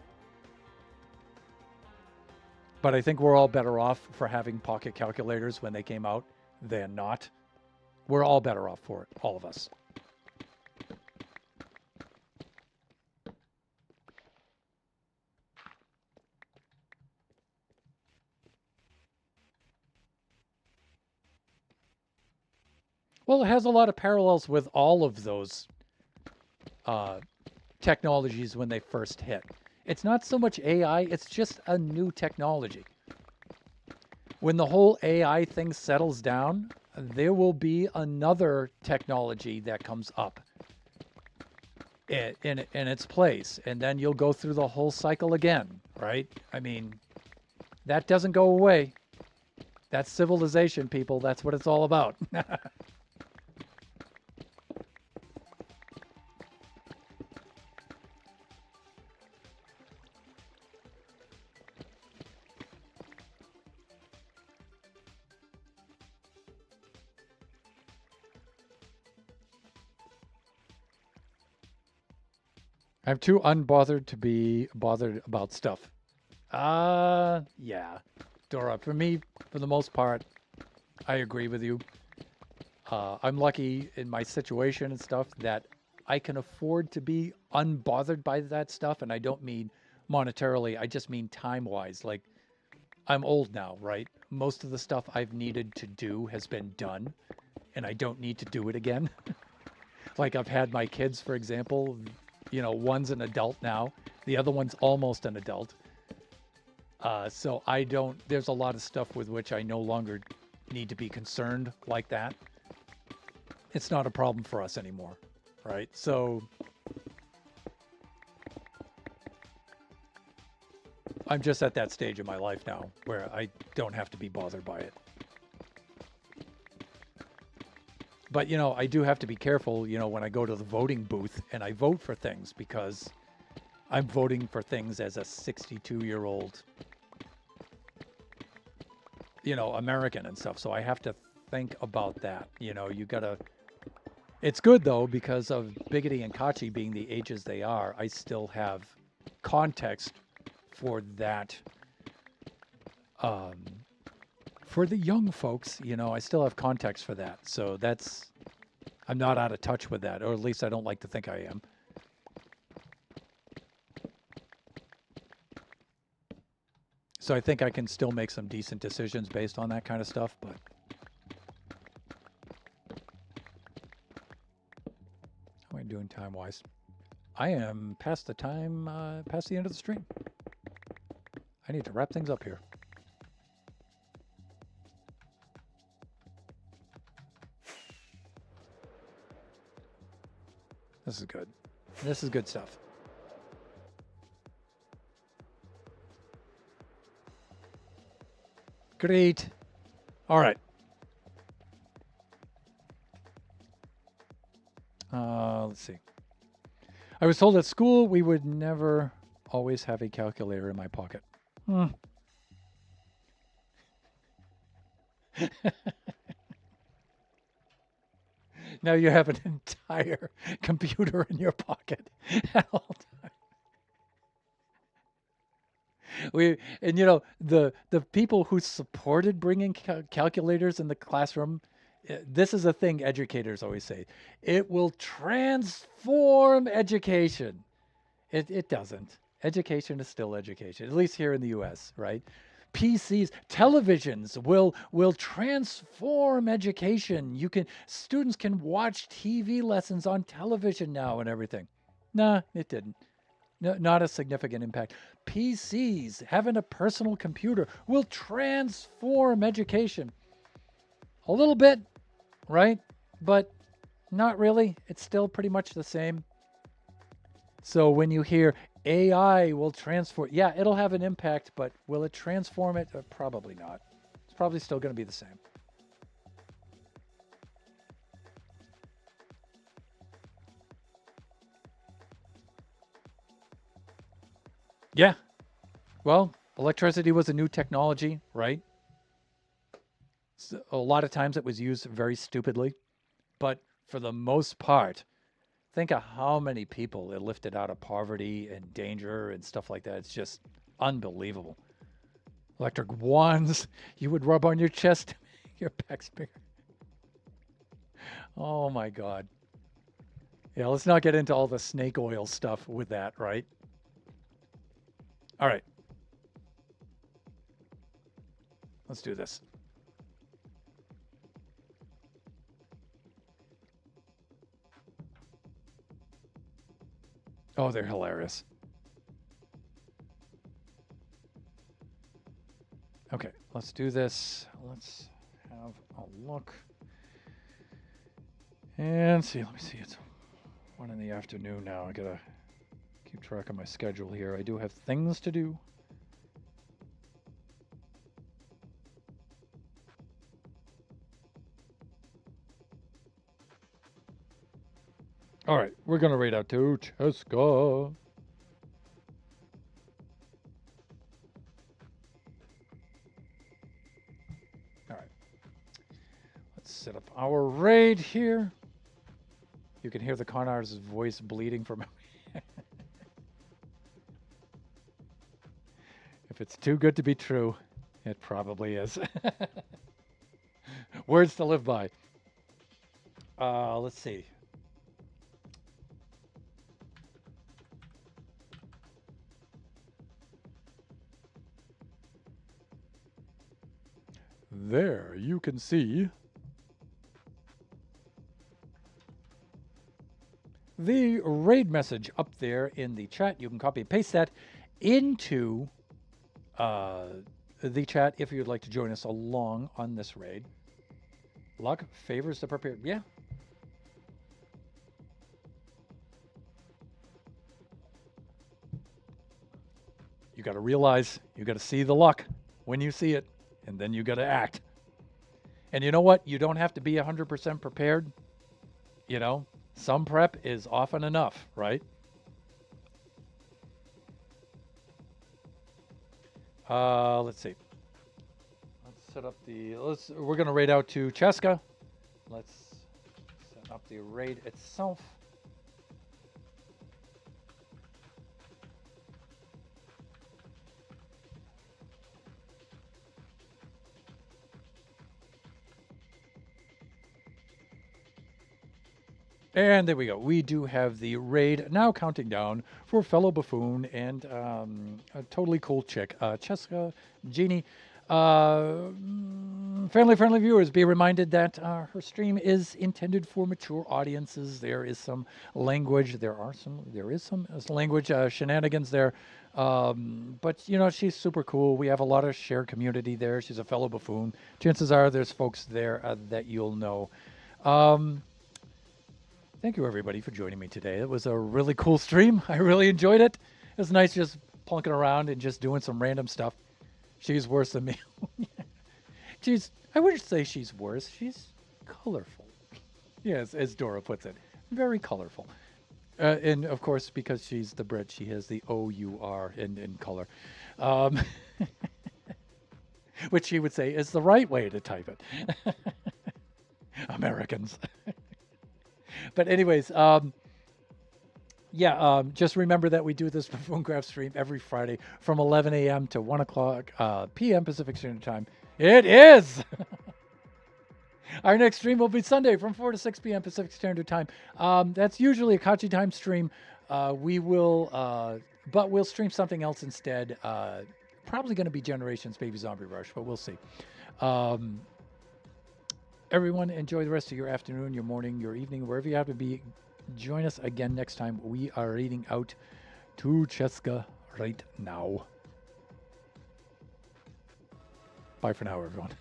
But I think we're all better off for having pocket calculators when they came out than not. We're all better off for it, all of us. Well, it has a lot of parallels with all of those technologies when they first hit. It's not so much AI, it's just a new technology. When the whole AI thing settles down, there will be another technology that comes up in its place, and then you'll go through the whole cycle again, right? I mean, that doesn't go away. That's civilization, people. That's what it's all about. I'm too unbothered to be bothered about stuff. Yeah. Dora, for me, for the most part, I agree with you. I'm lucky in my situation and stuff that I can afford to be unbothered by that stuff. And I don't mean monetarily, I just mean time-wise. Like, I'm old now, right? Most of the stuff I've needed to do has been done, and I don't need to do it again. Like, I've had my kids, for example, one's an adult now. The other one's almost an adult. So I don't, there's a lot of stuff with which I no longer need to be concerned like that. It's not a problem for us anymore, right? So I'm just at that stage in my life now where I don't have to be bothered by it. But, you know, I do have to be careful, you know, when I go to the voting booth and I vote for things, because I'm voting for things as a 62-year-old, you know, American and stuff. So I have to think about that. You know, you gotta, it's good though, because of Biggity and Kachi being the ages they are, I still have context for that. For the young folks, you know, I still have context for that. So that's, I'm not out of touch with that, or at least I don't like to think I am. So I think I can still make some decent decisions based on that kind of stuff, but how am I doing time-wise? I am past the time, past the end of the stream. I need to wrap things up here. This is good. This is good stuff. Great. All right. Let's see. I was told at school we would never always have a calculator in my pocket. Now you have an entire computer in your pocket at all times. And you know, the people who supported bringing calculators in the classroom, this is a thing educators always say. It will transform education. It doesn't. Education is still education, at least here in the US, right? PCs, televisions will transform education. Students can watch TV lessons on television now and everything. Nah, it didn't. No, not a significant impact. PCs, having a personal computer, will transform education. A little bit, right? But not really. It's still pretty much the same. So when you hear AI will transform, yeah, it'll have an impact, but will it transform it? Probably not. It's probably still going to be the same. Yeah. Well, electricity was a new technology, right? So a lot of times it was used very stupidly, but for the most part, think of how many people it lifted out of poverty and danger and stuff like that. It's just unbelievable. Electric wands you would rub on your chest to make your back's bigger. Oh my God. Yeah, let's not get into all the snake oil stuff with that, right? All right. Let's do this. Oh, they're hilarious. Okay, let's do this. Let's have a look. And see, let me see. It's 1 in the afternoon now. I gotta keep track of my schedule here. I do have things to do. All right, we're gonna raid out to Cheska. All right, let's set up our raid here. You can hear the Conar's voice bleeding from. If it's too good to be true, it probably is. Words to live by. Let's see. There you can see the raid message up there in the chat. You can copy and paste that into the chat if you'd like to join us along on this raid. Luck favors the prepared. Yeah. You got to realize, you got to see the luck when you see it, and then you got to act. And you know what? You don't have to be 100% prepared. You know, some prep is often enough, right? Let's see. Let's set up the. We're gonna raid out to Cheska. Let's set up the raid itself. And there we go. We do have the raid now counting down for fellow buffoon and a totally cool chick, Cheska Genie. Friendly viewers, be reminded that her stream is intended for mature audiences. There is some language. There is some language shenanigans there. But you know, she's super cool. We have a lot of shared community there. She's a fellow buffoon. Chances are there's folks there that you'll know. Thank you, everybody, for joining me today. It was a really cool stream. I really enjoyed it. It was nice just plunking around and just doing some random stuff. She's worse than me. I wouldn't say she's worse. She's colorful. Yes, as Dora puts it. Very colorful. And, of course, because she's the Brit, she has the O-U-R in color. Which she would say is the right way to type it. Americans. But anyways, just remember that we do this Buffooncraft stream every Friday from 11 a.m. to 1 o'clock p.m. Pacific Standard Time. It is! Our next stream will be Sunday from 4 to 6 p.m. Pacific Standard Time. That's usually a Kachi time stream. But we'll stream something else instead. Probably going to be Generations Baby Zombie Rush, but we'll see. Everyone, enjoy the rest of your afternoon, your morning, your evening, wherever you have to be. Join us again next time. We are raiding out to Cheska right now. Bye for now, everyone.